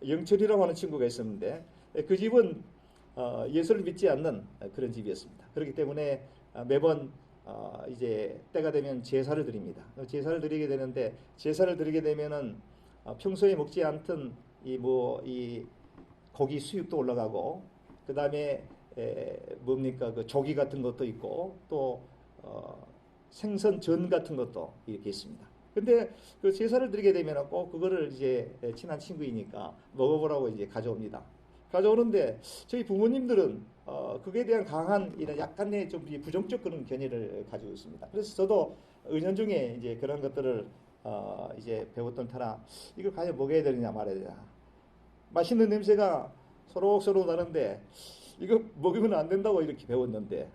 영철이라고 하는 친구가 있었는데 그 집은 예수를 믿지 않는 그런 집이었습니다. 그렇기 때문에 매번 이제 때가 되면 제사를 드립니다. 제사를 드리게 되는데 제사를 드리게 되면은 평소에 먹지 않던 이 고기 수육도 올라가고 그 다음에 뭡니까 그 조기 같은 것도 있고 또 생선전 같은 것도 이렇게 있습니다. 근데 그 제사를 드리게 되면 꼭 그거를 이제 친한 친구이니까 먹어보라고 이제 가져옵니다. 가져오는데 저희 부모님들은 그거에 대한 강한 이런 약간의 좀 부정적 그런 견해를 가지고 있습니다. 그래서 저도 은연중에 이제 그런 것들을 이제 배웠던 터라 이거 과연 먹어야 되느냐 말아야 되냐. 맛있는 냄새가 서로 나는데 이거 먹으면 안 된다고 이렇게 배웠는데,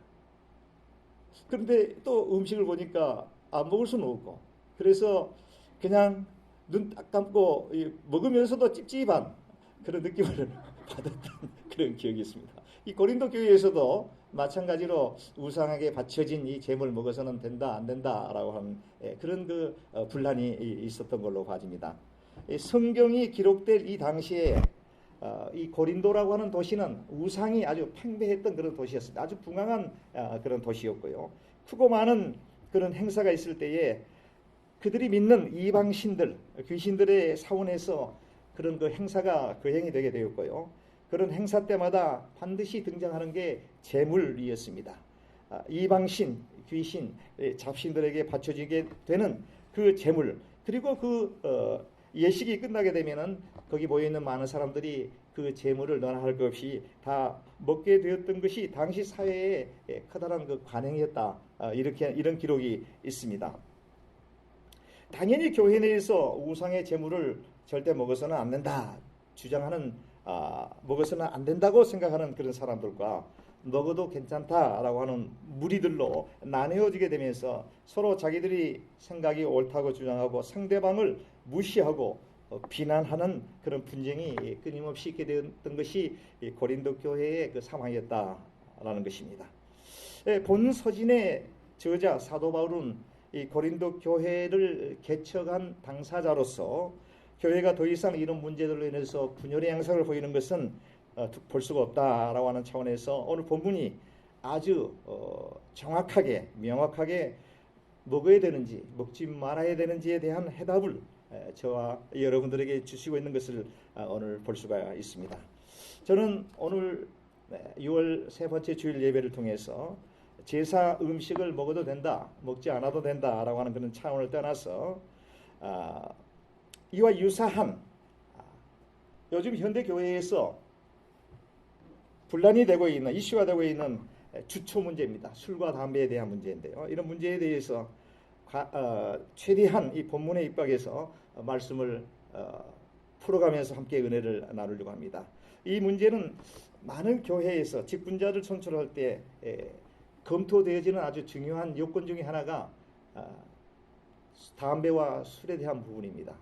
그런데 또 음식을 보니까 안 먹을 수는 없고, 그래서 그냥 눈 딱 감고 먹으면서도 찝찝한 그런 느낌을 받았던 그런 기억이 있습니다. 이 고린도 교회에서도 마찬가지로 우상에게 바쳐진 이 제물 먹어서는 된다 안 된다라고 하는 그런 분란이 있었던 걸로 봐집니다. 성경이 기록될 이 당시에 이 고린도라고 하는 도시는 우상이 아주 팽배했던 그런 도시였습니다. 아주 붕황한 그런 도시였고요. 크고 많은 그런 행사가 있을 때에 그들이 믿는 이방신들, 귀신들의 사원에서 그런 그 행사가 거행이 되게 되었고요. 그런 행사 때마다 반드시 등장하는 게 제물이었습니다. 이방신, 귀신, 잡신들에게 바쳐지게 되는 그 제물, 그리고 예식이 끝나게 되면은 거기 모여 있는 많은 사람들이 그 제물을 너나 할 것 없이 다 먹게 되었던 것이 당시 사회의 커다란 그 관행이었다. 이런 기록이 있습니다. 당연히 교회 내에서 우상의 제물을 절대 먹어서는 안 된다 주장하는, 먹어서는 안 된다고 생각하는 그런 사람들과 먹어도 괜찮다라고 하는 무리들로 나뉘어지게 되면서 서로 자기들이 생각이 옳다고 주장하고 상대방을 무시하고 비난하는 그런 분쟁이 끊임없이 있게 되었던 것이 고린도 교회의 그 상황이었다라는 것입니다. 본 서신의 저자 사도 바울은 이 고린도 교회를 개척한 당사자로서 교회가 더 이상 이런 문제들로 인해서 분열의 양상을 보이는 것은 볼 수가 없다라고 하는 차원에서 오늘 본문이 아주 정확하게 명확하게 먹어야 되는지 먹지 말아야 되는지에 대한 해답을 저와 여러분들에게 주시고 있는 것을 오늘 볼 수가 있습니다. 저는 오늘 6월 세 번째 주일 예배를 통해서 제사 음식을 먹어도 된다, 먹지 않아도 된다라고 하는 그런 차원을 떠나서 이와 유사한 요즘 현대 교회에서 분란이 되고 있는, 이슈가 되고 있는 주초 문제입니다. 술과 담배에 대한 문제인데요. 이런 문제에 대해서 최대한 이 본문에 입각해서 말씀을 풀어가면서 함께 은혜를 나누려고 합니다. 이 문제는 많은 교회에서 직분자를 선출할 때 검토되어지는 아주 중요한 요건 중에 하나가 담배와 술에 대한 부분입니다.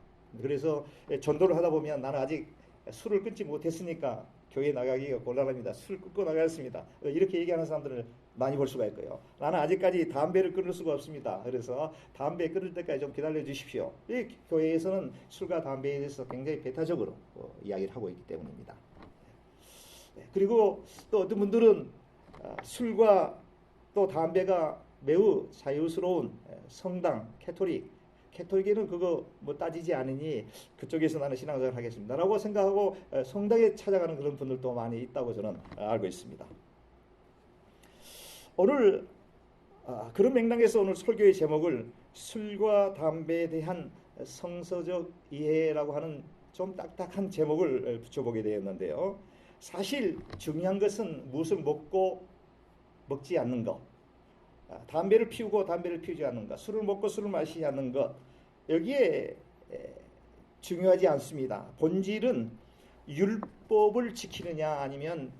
그래서 전도를 하다 보면 나는 아직 술을 끊지 못했으니까 교회 나가기가 곤란합니다. 술 끊고 나가겠습니다. 이렇게 얘기하는 사람들을 많이 볼 수가 있고요. 나는 아직까지 담배를 끊을 수가 없습니다. 그래서 담배 끊을 때까지 좀 기다려 주십시오. 이 교회에서는 술과 담배에 대해서 굉장히 배타적으로 이야기를 하고 있기 때문입니다. 그리고 또 어떤 분들은 술과 또 담배가 매우 자유스러운 성당, 캐톨릭에는 그거 뭐 따지지 않으니 그쪽에서 나는 신앙생활을 하겠습니다라고 생각하고 성당에 찾아가는 그런 분들도 많이 있다고 저는 알고 있습니다. 오늘 그런 맥락에서 오늘 설교의 제목을 술과 담배에 대한 성서적 이해라고 하는 좀 딱딱한 제목을 붙여보게 되었는데요. 사실 중요한 것은 무엇을 먹고 먹지 않는 것, 담배를 피우고 담배를 피우지 않는 것, 술을 먹고 술을 마시지 않는 것, 여기에 중요하지 않습니다. 본질은 율법을 지키느냐 아니면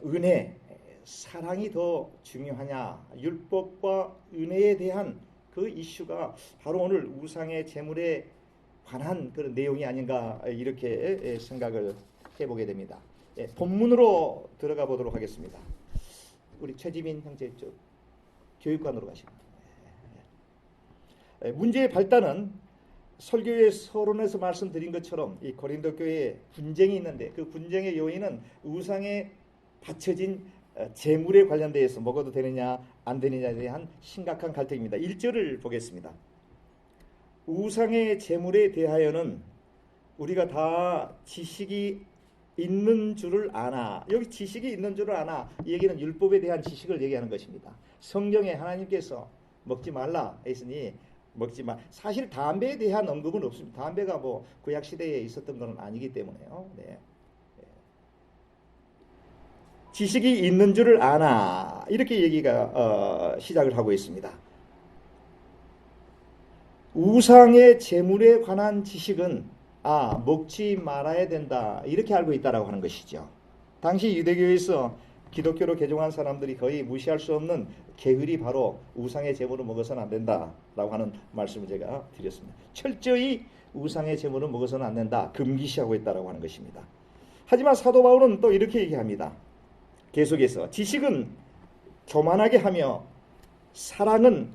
은혜, 사랑이 더 중요하냐, 율법과 은혜에 대한 그 이슈가 바로 오늘 우상의 제물에 관한 그런 내용이 아닌가 이렇게 생각을 해보게 됩니다. 본문으로 들어가 보도록 하겠습니다. 우리 최지민 형제 쪽 교육관으로 가십니다. 문제의 발단은 설교의 서론에서 말씀드린 것처럼 이 고린도 교회에 분쟁이 있는데 그 분쟁의 요인은 우상에 바쳐진 제물에 관련되어서 먹어도 되느냐 안 되느냐에 대한 심각한 갈등입니다. 1절을 보겠습니다. 우상의 제물에 대하여는 우리가 다 지식이 있는 줄을 아나. 여기 지식이 있는 줄을 아나. 이 얘기는 율법에 대한 지식을 얘기하는 것입니다. 성경에 하나님께서 먹지 말라 했으니 먹지 마. 사실 담배에 대한 언급은 없습니다. 담배가 뭐 구약 시대에 있었던 것은 아니기 때문에요. 네. 지식이 있는 줄을 아나. 이렇게 얘기가 시작을 하고 있습니다. 우상의 제물에 관한 지식은 먹지 말아야 된다. 이렇게 알고 있다라고 하는 것이죠. 당시 유대교에서 기독교로 개종한 사람들이 거의 무시할 수 없는 계율이 바로 우상의 제물을 먹어서는 안 된다라고 하는 말씀을 제가 드렸습니다. 철저히 우상의 제물을 먹어서는 안 된다. 금기시하고 있다라고 하는 것입니다. 하지만 사도 바울은 또 이렇게 얘기합니다. 계속해서 지식은 교만하게 하며 사랑은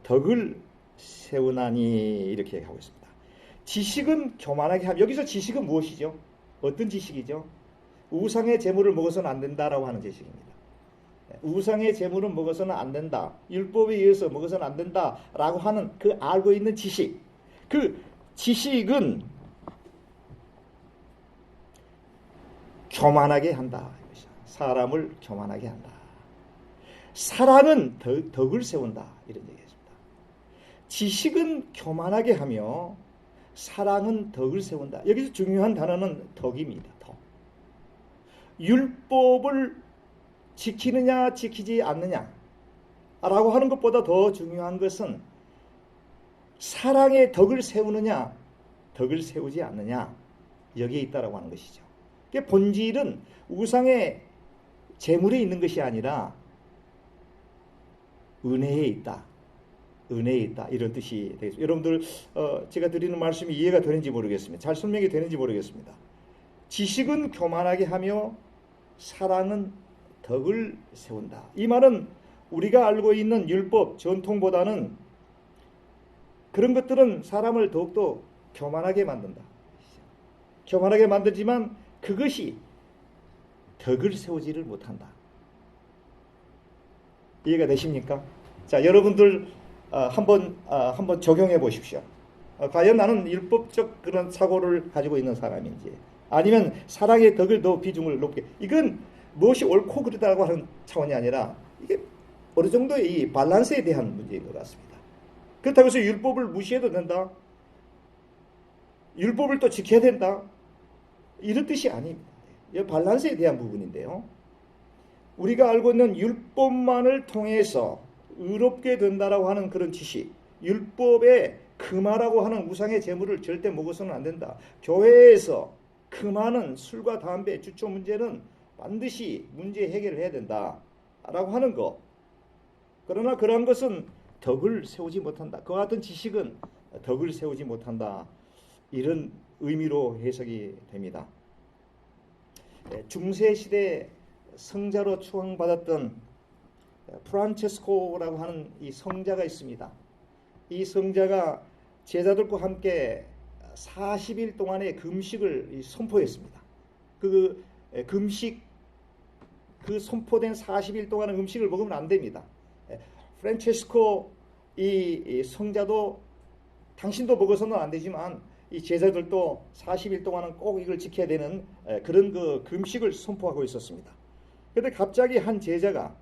덕을 세우나니 이렇게 얘기하고 있습니다. 지식은 교만하게 하며, 여기서 지식은 무엇이죠? 어떤 지식이죠? 우상의 제물을 먹어서는 안 된다라고 하는 지식입니다. 우상의 제물은 먹어서는 안 된다. 율법에 의해서 먹어서는 안 된다라고 하는 그 알고 있는 지식. 그 지식은 교만하게 한다. 사람을 교만하게 한다. 사랑은 덕을 세운다. 이런 얘기입니다. 지식은 교만하게 하며 사랑은 덕을 세운다. 여기서 중요한 단어는 덕입니다. 덕. 율법을 지키느냐 지키지 않느냐 라고 하는 것보다 더 중요한 것은 사랑의 덕을 세우느냐 덕을 세우지 않느냐 여기에 있다라고 하는 것이죠. 본질은 우상의 재물에 있는 것이 아니라 은혜에 있다. 은혜에 있다. 이런 뜻이 되겠습니다. 여러분들 제가 드리는 말씀이 이해가 되는지 모르겠습니다. 잘 설명이 되는지 모르겠습니다. 지식은 교만하게 하며 사랑은 덕을 세운다. 이 말은 우리가 알고 있는 율법, 전통보다는 그런 것들은 사람을 더욱더 교만하게 만든다. 교만하게 만들지만 그것이 덕을 세우지를 못한다. 이해가 되십니까? 자, 여러분들 한번 적용해 보십시오. 과연 나는 율법적 그런 사고를 가지고 있는 사람인지, 아니면 사랑의 덕을 더 비중을 높게, 이건 무엇이 옳고 그르다고 하는 차원이 아니라 이게 어느 정도의 이 밸런스에 대한 문제인 것 같습니다. 그렇다고 해서 율법을 무시해도 된다, 율법을 또 지켜야 된다, 이런 뜻이 아닙니다. 이 밸런스에 대한 부분인데요. 우리가 알고 있는 율법만을 통해서 의롭게 된다라고 하는 그런 지식, 율법에 금하라고 하는 우상의 제물을 절대 먹어서는 안 된다. 교회에서 금하는 술과 담배, 주초 문제는 반드시 문제 해결을 해야 된다라고 하는 것. 그러나 그러한 것은 덕을 세우지 못한다. 그와 같은 지식은 덕을 세우지 못한다. 이런 의미로 해석이 됩니다. 중세시대 성자로 추앙받았던 프란체스코라고 하는 이 성자가 있습니다. 이 성자가 제자들과 함께 40일 동안의 금식을 선포했습니다. 그 금식, 그 선포된 40일 동안의 음식을 먹으면 안 됩니다. 프란체스코 이 성자도 당신도 먹어서는 안 되지만 이 제자들도 40일 동안은 꼭 이걸 지켜야 되는 그런 그 금식을 선포하고 있었습니다. 그런데 갑자기 한 제자가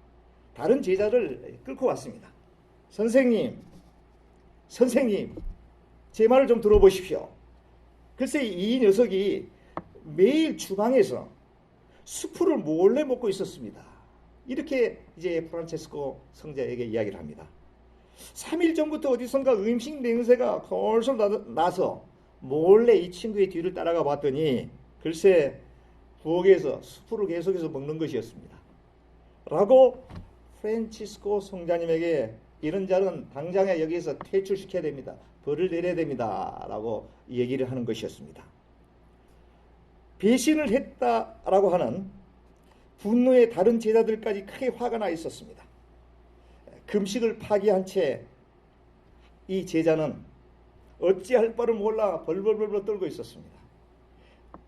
다른 제자를 끌고 왔습니다. 선생님, 제 말을 좀 들어보십시오. 글쎄 이 녀석이 매일 주방에서 수프를 몰래 먹고 있었습니다. 이렇게 이제 프란체스코 성자에게 이야기를 합니다. 3일 전부터 어디선가 음식 냄새가 솔솔 나서 몰래 이 친구의 뒤를 따라가 봤더니 글쎄 부엌에서 수프를 계속해서 먹는 것이었습니다. 라고 프란치스코 성자님에게 이런 자는 당장에 여기에서 퇴출시켜야 됩니다. 벌을 내려야 됩니다. 라고 얘기를 하는 것이었습니다. 배신을 했다라고 하는 분노에 다른 제자들까지 크게 화가 나 있었습니다. 금식을 파기한 채 이 제자는 어찌할 바를 몰라 벌벌벌 떨고 있었습니다.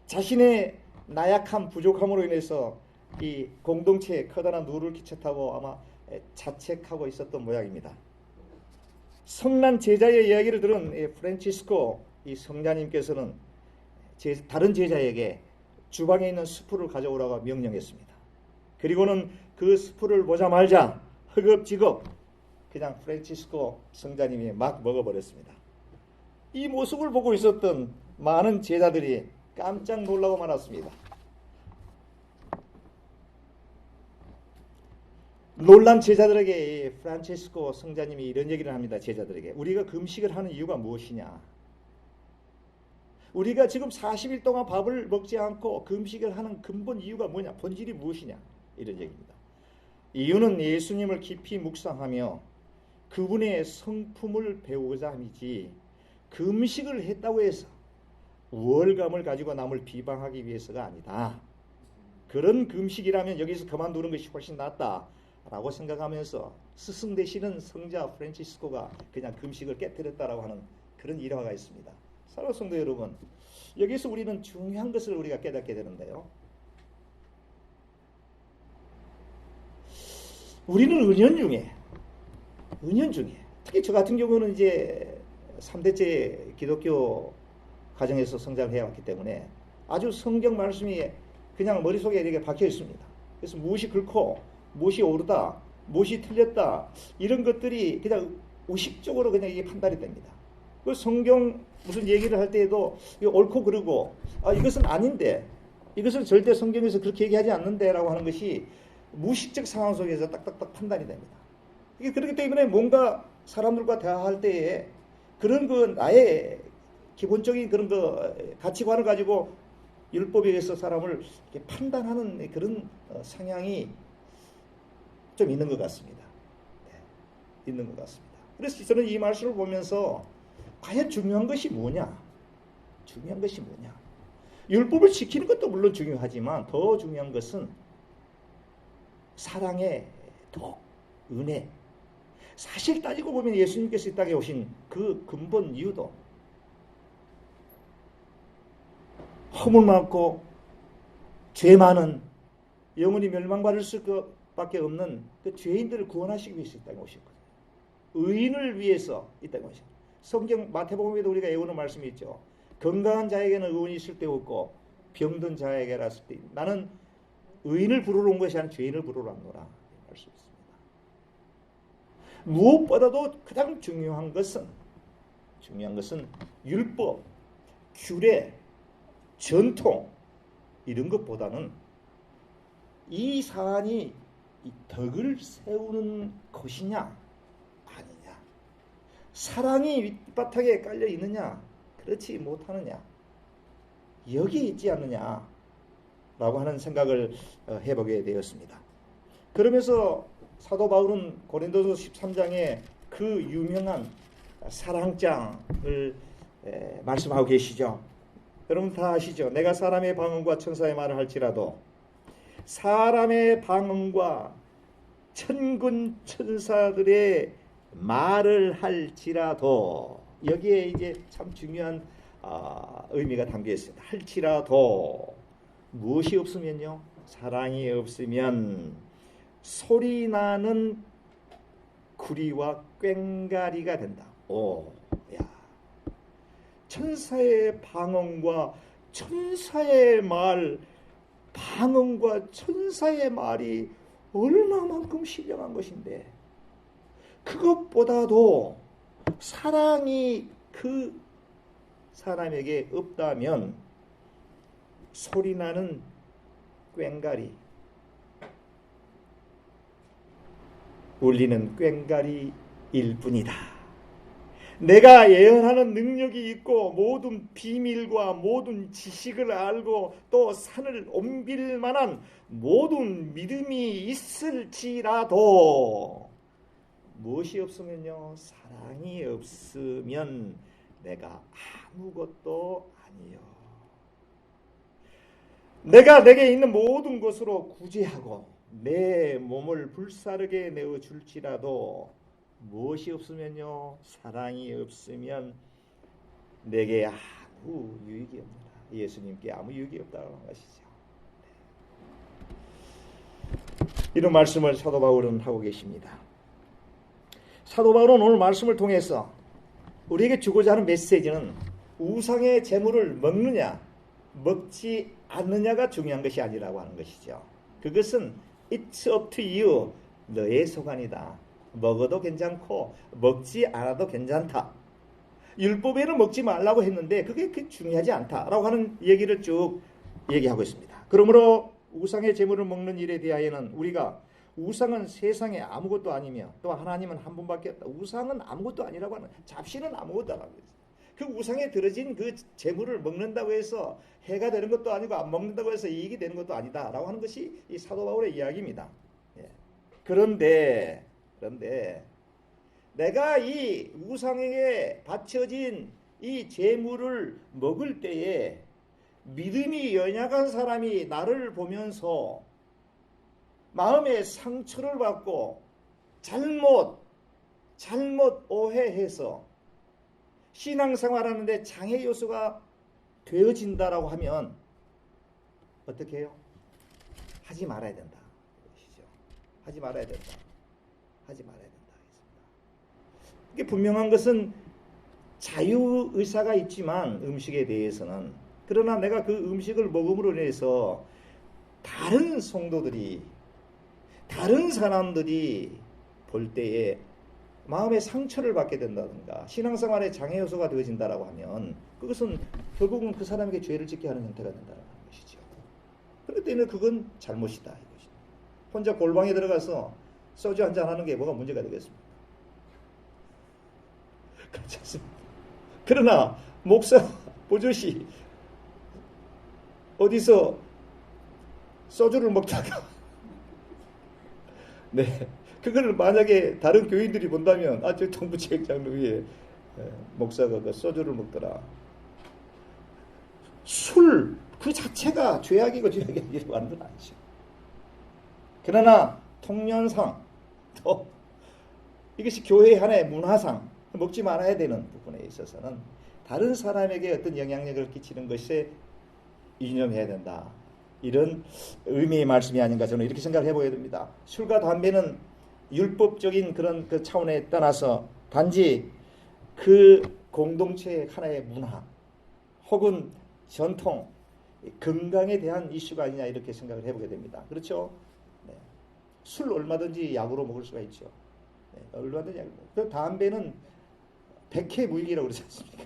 자신의 나약함, 부족함으로 인해서 이 공동체에 커다란 누를 끼쳤다고 아마 자책하고 있었던 모양입니다. 성난 제자의 이야기를 들은 프란치스코 이 성자님께서는 다른 제자에게 주방에 있는 수프를 가져오라고 명령했습니다. 그리고는 그 수프를 보자마자 허겁지겁 그냥 프란치스코 성자님이 막 먹어버렸습니다. 이 모습을 보고 있었던 많은 제자들이 깜짝 놀라고 말았습니다. 놀란 제자들에게 프란체스코 성자님이 이런 얘기를 합니다. 제자들에게 우리가 금식을 하는 이유가 무엇이냐? 우리가 지금 40일 동안 밥을 먹지 않고 금식을 하는 근본 이유가 뭐냐? 본질이 무엇이냐? 이런 얘기입니다. 이유는 예수님을 깊이 묵상하며 그분의 성품을 배우고자 함이지 금식을 했다고 해서 우월감을 가지고 남을 비방하기 위해서가 아니다. 그런 금식이라면 여기서 그만두는 것이 훨씬 낫다라고 생각하면서 스승 되시는 성자 프란치스코가 그냥 금식을 깨뜨렸다라고 하는 그런 일화가 있습니다. 사랑하는 성도 여러분, 여기서 우리는 중요한 것을 우리가 깨닫게 되는데요. 우리는 은연 중에 특히 저 같은 경우는 이제 3대째 기독교 가정에서 성장을 해왔기 때문에 아주 성경 말씀이 그냥 머릿속에 이렇게 박혀 있습니다. 그래서 무엇이 그렇고 무엇이 옳다, 무엇이 틀렸다 이런 것들이 그냥 의식적으로 그냥 이게 판단이 됩니다. 그 성경 무슨 얘기를 할 때에도 옳고 그르고 이것은 아닌데 이것은 절대 성경에서 그렇게 얘기하지 않는데 라고 하는 것이 무의식적 상황 속에서 딱딱딱 판단이 됩니다. 이게 그렇기 때문에 뭔가 사람들과 대화할 때에 그런 그 나의 기본적인 그런 그 가치관을 가지고 율법에 의해서 사람을 이렇게 판단하는 그런 성향이 좀 있는 것 같습니다. 네, 있는 것 같습니다. 그래서 저는 이 말씀을 보면서 과연 중요한 것이 뭐냐? 중요한 것이 뭐냐? 율법을 지키는 것도 물론 중요하지만 더 중요한 것은 사랑의 덕, 은혜. 사실 따지고 보면 예수님께서 이 땅에 오신 그 근본 이유도 허물 많고 죄 많은 영원히 멸망받을 수밖에 없는 그 죄인들을 구원하시기 위해서 이 땅에 오셨거든요. 의인을 위해서 이 땅에 오셨거든요. 성경 마태복음에도 우리가 외우는 말씀이 있죠. 건강한 자에게는 의원이 있을 때 없고 병든 자에게라 있을 때 나는 의인을 부르러 온 것이 아니라 죄인을 부르러 왔노라 할 수 있습니다. 무엇보다도 가장 중요한 것은 율법, 규례, 전통 이런 것보다는 이 사안이 이 덕을 세우는 것이냐 아니냐, 사랑이 윗바탕에 깔려 있느냐 그렇지 못하느냐 여기에 있지 않느냐 라고 하는 생각을 해보게 되었습니다. 그러면서 사도 바울은 고린도서 13장에 그 유명한 사랑장을 말씀하고 계시죠. 여러분 다 아시죠? 내가 사람의 방언과 천사의 말을 할지라도 사람의 방언과 천군 천사들의 말을 할지라도 여기에 이제 참 중요한 의미가 담겨 있습니다. 할지라도 무엇이 없으면요? 사랑이 없으면 소리나는 구리와 꽹가리가 된다. 천사의 방언과 천사의 말, 방언과 천사의 말이 얼마만큼 신령한 것인데 그것보다도 사랑이 그 사람에게 없다면 소리나는 꽹가리, 울리는 꽹가리일 뿐이다. 내가 예언하는 능력이 있고 모든 비밀과 모든 지식을 알고 또 산을 옮길 만한 모든 믿음이 있을지라도 무엇이 없으면요, 사랑이 없으면 내가 아무것도 아니요. 내가 내게 있는 모든 것으로 구제하고 내 몸을 불사르게 내어줄지라도 무엇이 없으면요, 사랑이 없으면 내게 아무 유익이 없다. 예수님께 아무 유익이 없다는 것이죠. 이런 말씀을 사도 바울은 하고 계십니다. 사도 바울은 오늘 말씀을 통해서 우리에게 주고자 하는 메시지는 우상의 재물을 먹느냐 먹지 않느냐가 중요한 것이 아니라고 하는 것이죠. 그것은 It's up to you. 너의 소관이다. 먹어도 괜찮고 먹지 않아도 괜찮다. 율법에는 먹지 말라고 했는데 그게 중요하지 않다라고 하는 얘기를 쭉 얘기하고 있습니다. 그러므로 우상의 제물을 먹는 일에 대하여는 우리가 우상은 세상에 아무것도 아니며 또 하나님은 한 분밖에 없다. 우상은 아무것도 아니라고 하는, 잡신은 아무것도 아니라고 했어요. 그 우상에 들어진 그 재물을 먹는다고 해서 해가 되는 것도 아니고 안 먹는다고 해서 이익이 되는 것도 아니다라고 하는 것이 이 사도 바울의 이야기입니다. 예. 그런데 내가 이 우상에게 바쳐진 이 재물을 먹을 때에 믿음이 연약한 사람이 나를 보면서 마음에 상처를 받고 잘못 오해해서 신앙생활하는데 장애 요소가 되어진다라고 하면 어떻게 해요? 하지 말아야 된다. 하지 말아야 된다. 이게 분명한 것은 자유의사가 있지만 음식에 대해서는, 그러나 내가 그 음식을 먹음으로 인해서 다른 성도들이, 다른 사람들이 볼 때에 마음의 상처를 받게 된다든가 신앙생활에 장애 요소가 되어진다라고 하면 그것은 결국은 그 사람에게 죄를 짓게 하는 형태가 된다는 것이죠. 그렇기 때문에 그건 잘못이다 이것입니다. 혼자 골방에 들어가서 소주 한잔 하는 게 뭐가 문제가 되겠습니까? 그렇지 않습니까? 그러나 목사 보조시 어디서 소주를 먹다가 네, 그걸 만약에 다른 교인들이 본다면 저 동부체육장로위에 목사가 그 소주를 먹더라. 술 그 자체가 죄악이고 죄악이 아니라고 하는 건 아니죠. 그러나 통념상 또 이것이 교회의 하나의 문화상 먹지 말아야 되는 부분에 있어서는 다른 사람에게 어떤 영향력을 끼치는 것에 유념해야 된다. 이런 의미의 말씀이 아닌가 저는 이렇게 생각을 해보게 됩니다. 술과 담배는 율법적인 그런 그 차원에 떠나서 단지 그 공동체의 하나의 문화 혹은 전통, 건강에 대한 이슈가 아니냐 이렇게 생각을 해보게 됩니다. 그렇죠? 네. 술 얼마든지 약으로 먹을 수가 있죠. 네. 얼마든지 약으로. 그 담배는 백해무익이라고 그러지 않습니까?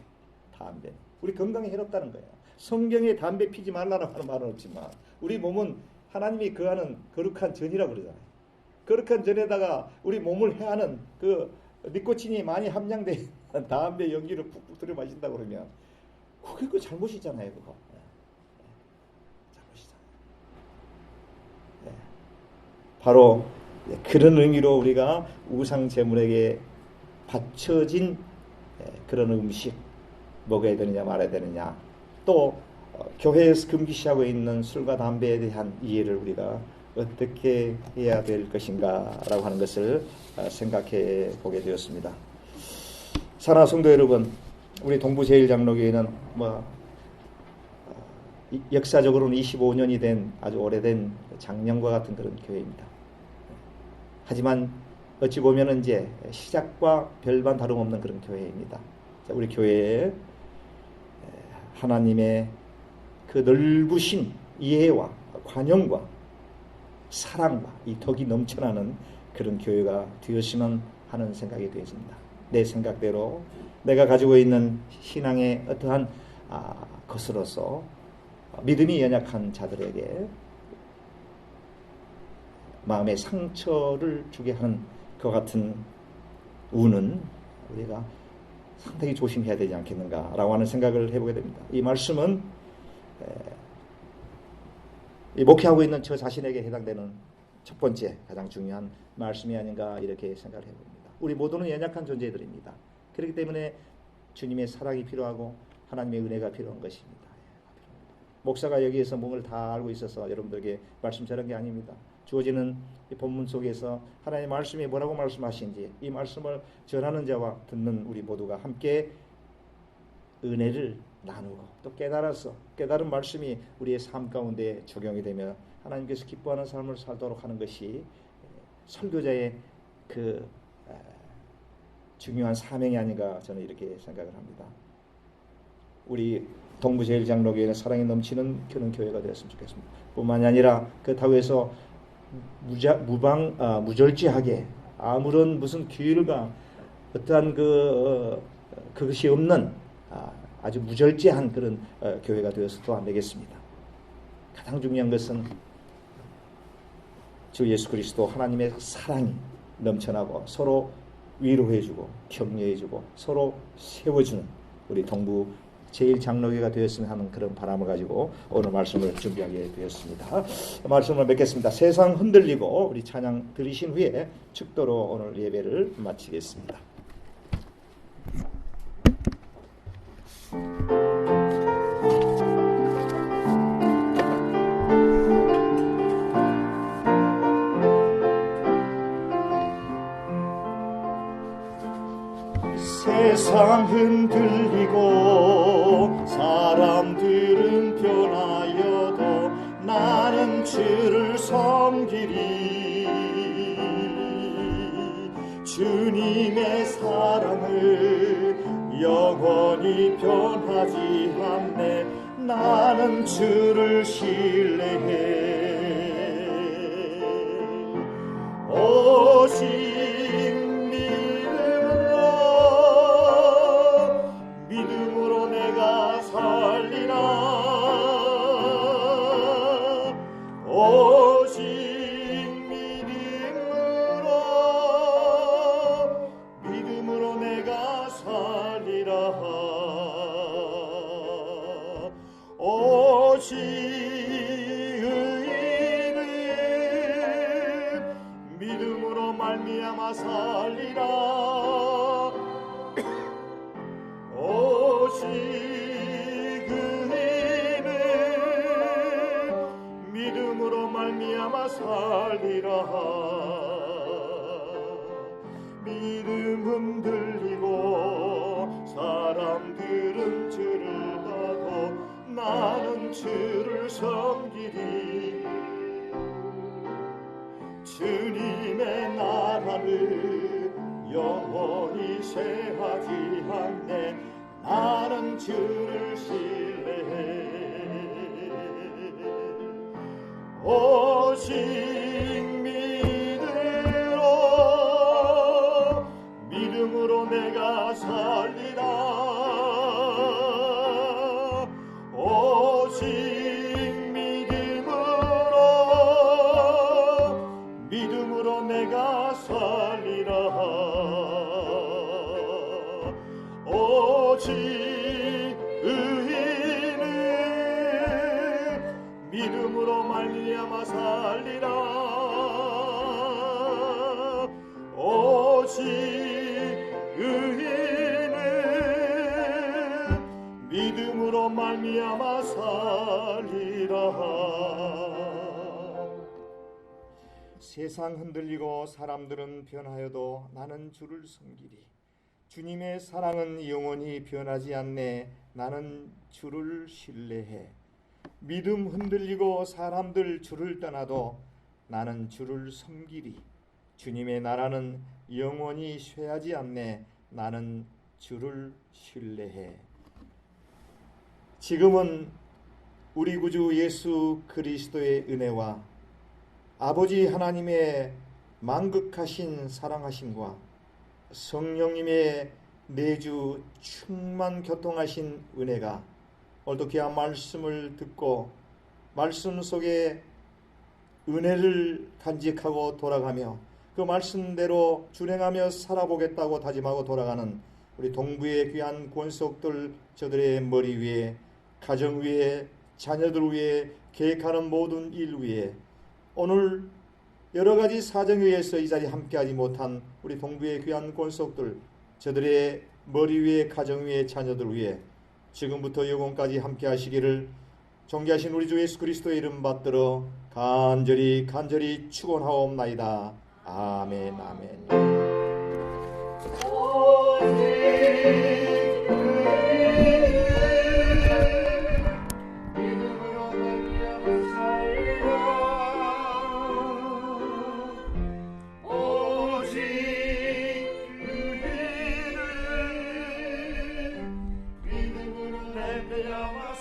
담배는 우리 건강에 해롭다는 거예요. 성경에 담배 피지 말라라고 하는 말은 없지만 우리 몸은 하나님이 거하는 거룩한 전이라고 그러잖아요. 거룩한 전에다가 우리 몸을 해하는 그 니코틴이 많이 함량된 담배 연기를 푹푹 들여 마신다고 그러면 그게 그 잘못이잖아요. 그거. 잘못이잖아요. 네. 바로 그런 의미로 우리가 우상 제물에게 바쳐진 그런 음식 먹어야 되느냐 말아야 되느냐, 또 교회에서 금기시하고 있는 술과 담배에 대한 이해를 우리가 어떻게 해야 될 것인가 라고 하는 것을 생각해 보게 되었습니다. 사랑하는 성도 여러분, 우리 동부제일장로교회는 역사적으로는 25년이 된 아주 오래된 작년과 같은 그런 교회입니다. 하지만 어찌 보면 이제 시작과 별반 다름없는 그런 교회입니다. 우리 교회에 하나님의 그 넓으신 이해와 관용과 사랑과 이 덕이 넘쳐나는 그런 교회가 되었으면 하는 생각이 되어집니다. 내 생각대로 내가 가지고 있는 신앙의 어떠한 것으로서 믿음이 연약한 자들에게 마음의 상처를 주게 하는 것 같은 운은 우리가 상당히 조심해야 되지 않겠는가라고 하는 생각을 해보게 됩니다. 이 말씀은 목회하고 있는 저 자신에게 해당되는 첫 번째 가장 중요한 말씀이 아닌가 이렇게 생각을 해봅니다. 우리 모두는 연약한 존재들입니다. 그렇기 때문에 주님의 사랑이 필요하고 하나님의 은혜가 필요한 것입니다. 목사가 여기에서 몸을 다 알고 있어서 여러분들에게 말씀 전한 게 아닙니다. 주어지는 이 본문 속에서 하나님의 말씀이 뭐라고 말씀하신지 이 말씀을 전하는 자와 듣는 우리 모두가 함께 은혜를 나누고 또 깨달아서 깨달은 말씀이 우리의 삶 가운데 적용이 되며 하나님께서 기뻐하는 삶을 살도록 하는 것이 설교자의 그 중요한 사명이 아닌가 저는 이렇게 생각을 합니다. 우리 동부제일장로교회는 사랑이 넘치는 그런 교회가 되었으면 좋겠습니다. 뿐만이 아니라 그렇다고 해서 무절제하게 아무런 무슨 규율과 어떠한 그것이 없는 아주 무절제한 그런 교회가 되어서도 안 되겠습니다. 가장 중요한 것은 주 예수 그리스도 하나님의 사랑이 넘쳐나고 서로 위로해주고 격려해주고 서로 세워주는 우리 동부 제1장로교가 되었으면 하는 그런 바람을 가지고 오늘 말씀을 준비하게 되었습니다. 말씀을 맺겠습니다. 세상 흔들리고 우리 찬양 들으신 후에 축도로 오늘 예배를 마치겠습니다. 세상 흔들리고 사람들은 변하여도 나는 주를 섬기리. 주님의 사랑을 영원히 변하지 않네. 나는 주를 신뢰해. 오직 믿음으로 내가 살리라. 오직 믿음으로 내가 살리라. 오직 의인은 믿음으로 말미암아 살리라. 오직 의인은 믿음으로 말미암아 살리라. 믿음 흔들리고 사람들은 주를 따도 나는 주를 섬기리. 주님의 나라를 영원히 쇠하지 않네. 나는 주를 신뢰해. 오직 믿음으로 내가 살리라. 오직 믿음으로 내가 살리라. 오직 의인은 믿음으로 말미암아 살리라. 오직 의인은 믿음으로 말미암아 살리라. 세상 흔들리고 사람들은 변하여도 나는 주를 섬기리. 주님의 사랑은 영원히 변하지 않네. 나는 주를 신뢰해. 믿음 흔들리고 사람들 주를 떠나도 나는 주를 섬기리. 주님의 나라는 영원히 쇠하지 않네. 나는 주를 신뢰해. 지금은 우리 구주 예수 그리스도의 은혜와 아버지 하나님의 만극하신 사랑하심과 성령님의 내주 충만 교통하신 은혜가 오늘도 귀한 말씀을 듣고 말씀 속에 은혜를 간직하고 돌아가며 그 말씀대로 준행하며 살아보겠다고 다짐하고 돌아가는 우리 동부의 귀한 권속들 저들의 머리 위에, 가정 위에, 자녀들 위에, 계획하는 모든 일 위에, 오늘 여러 가지 사정에 의해서 이 자리에 함께하지 못한 우리 동부의 귀한 권속들 저들의 머리 위에, 가정 위에, 자녀들 위에 지금부터 영원까지 함께하시기를 존귀하신 우리 주 예수 그리스도의 이름 받들어 간절히 축원하옵나이다. 아멘. 아멘. 믿음으로 말미암아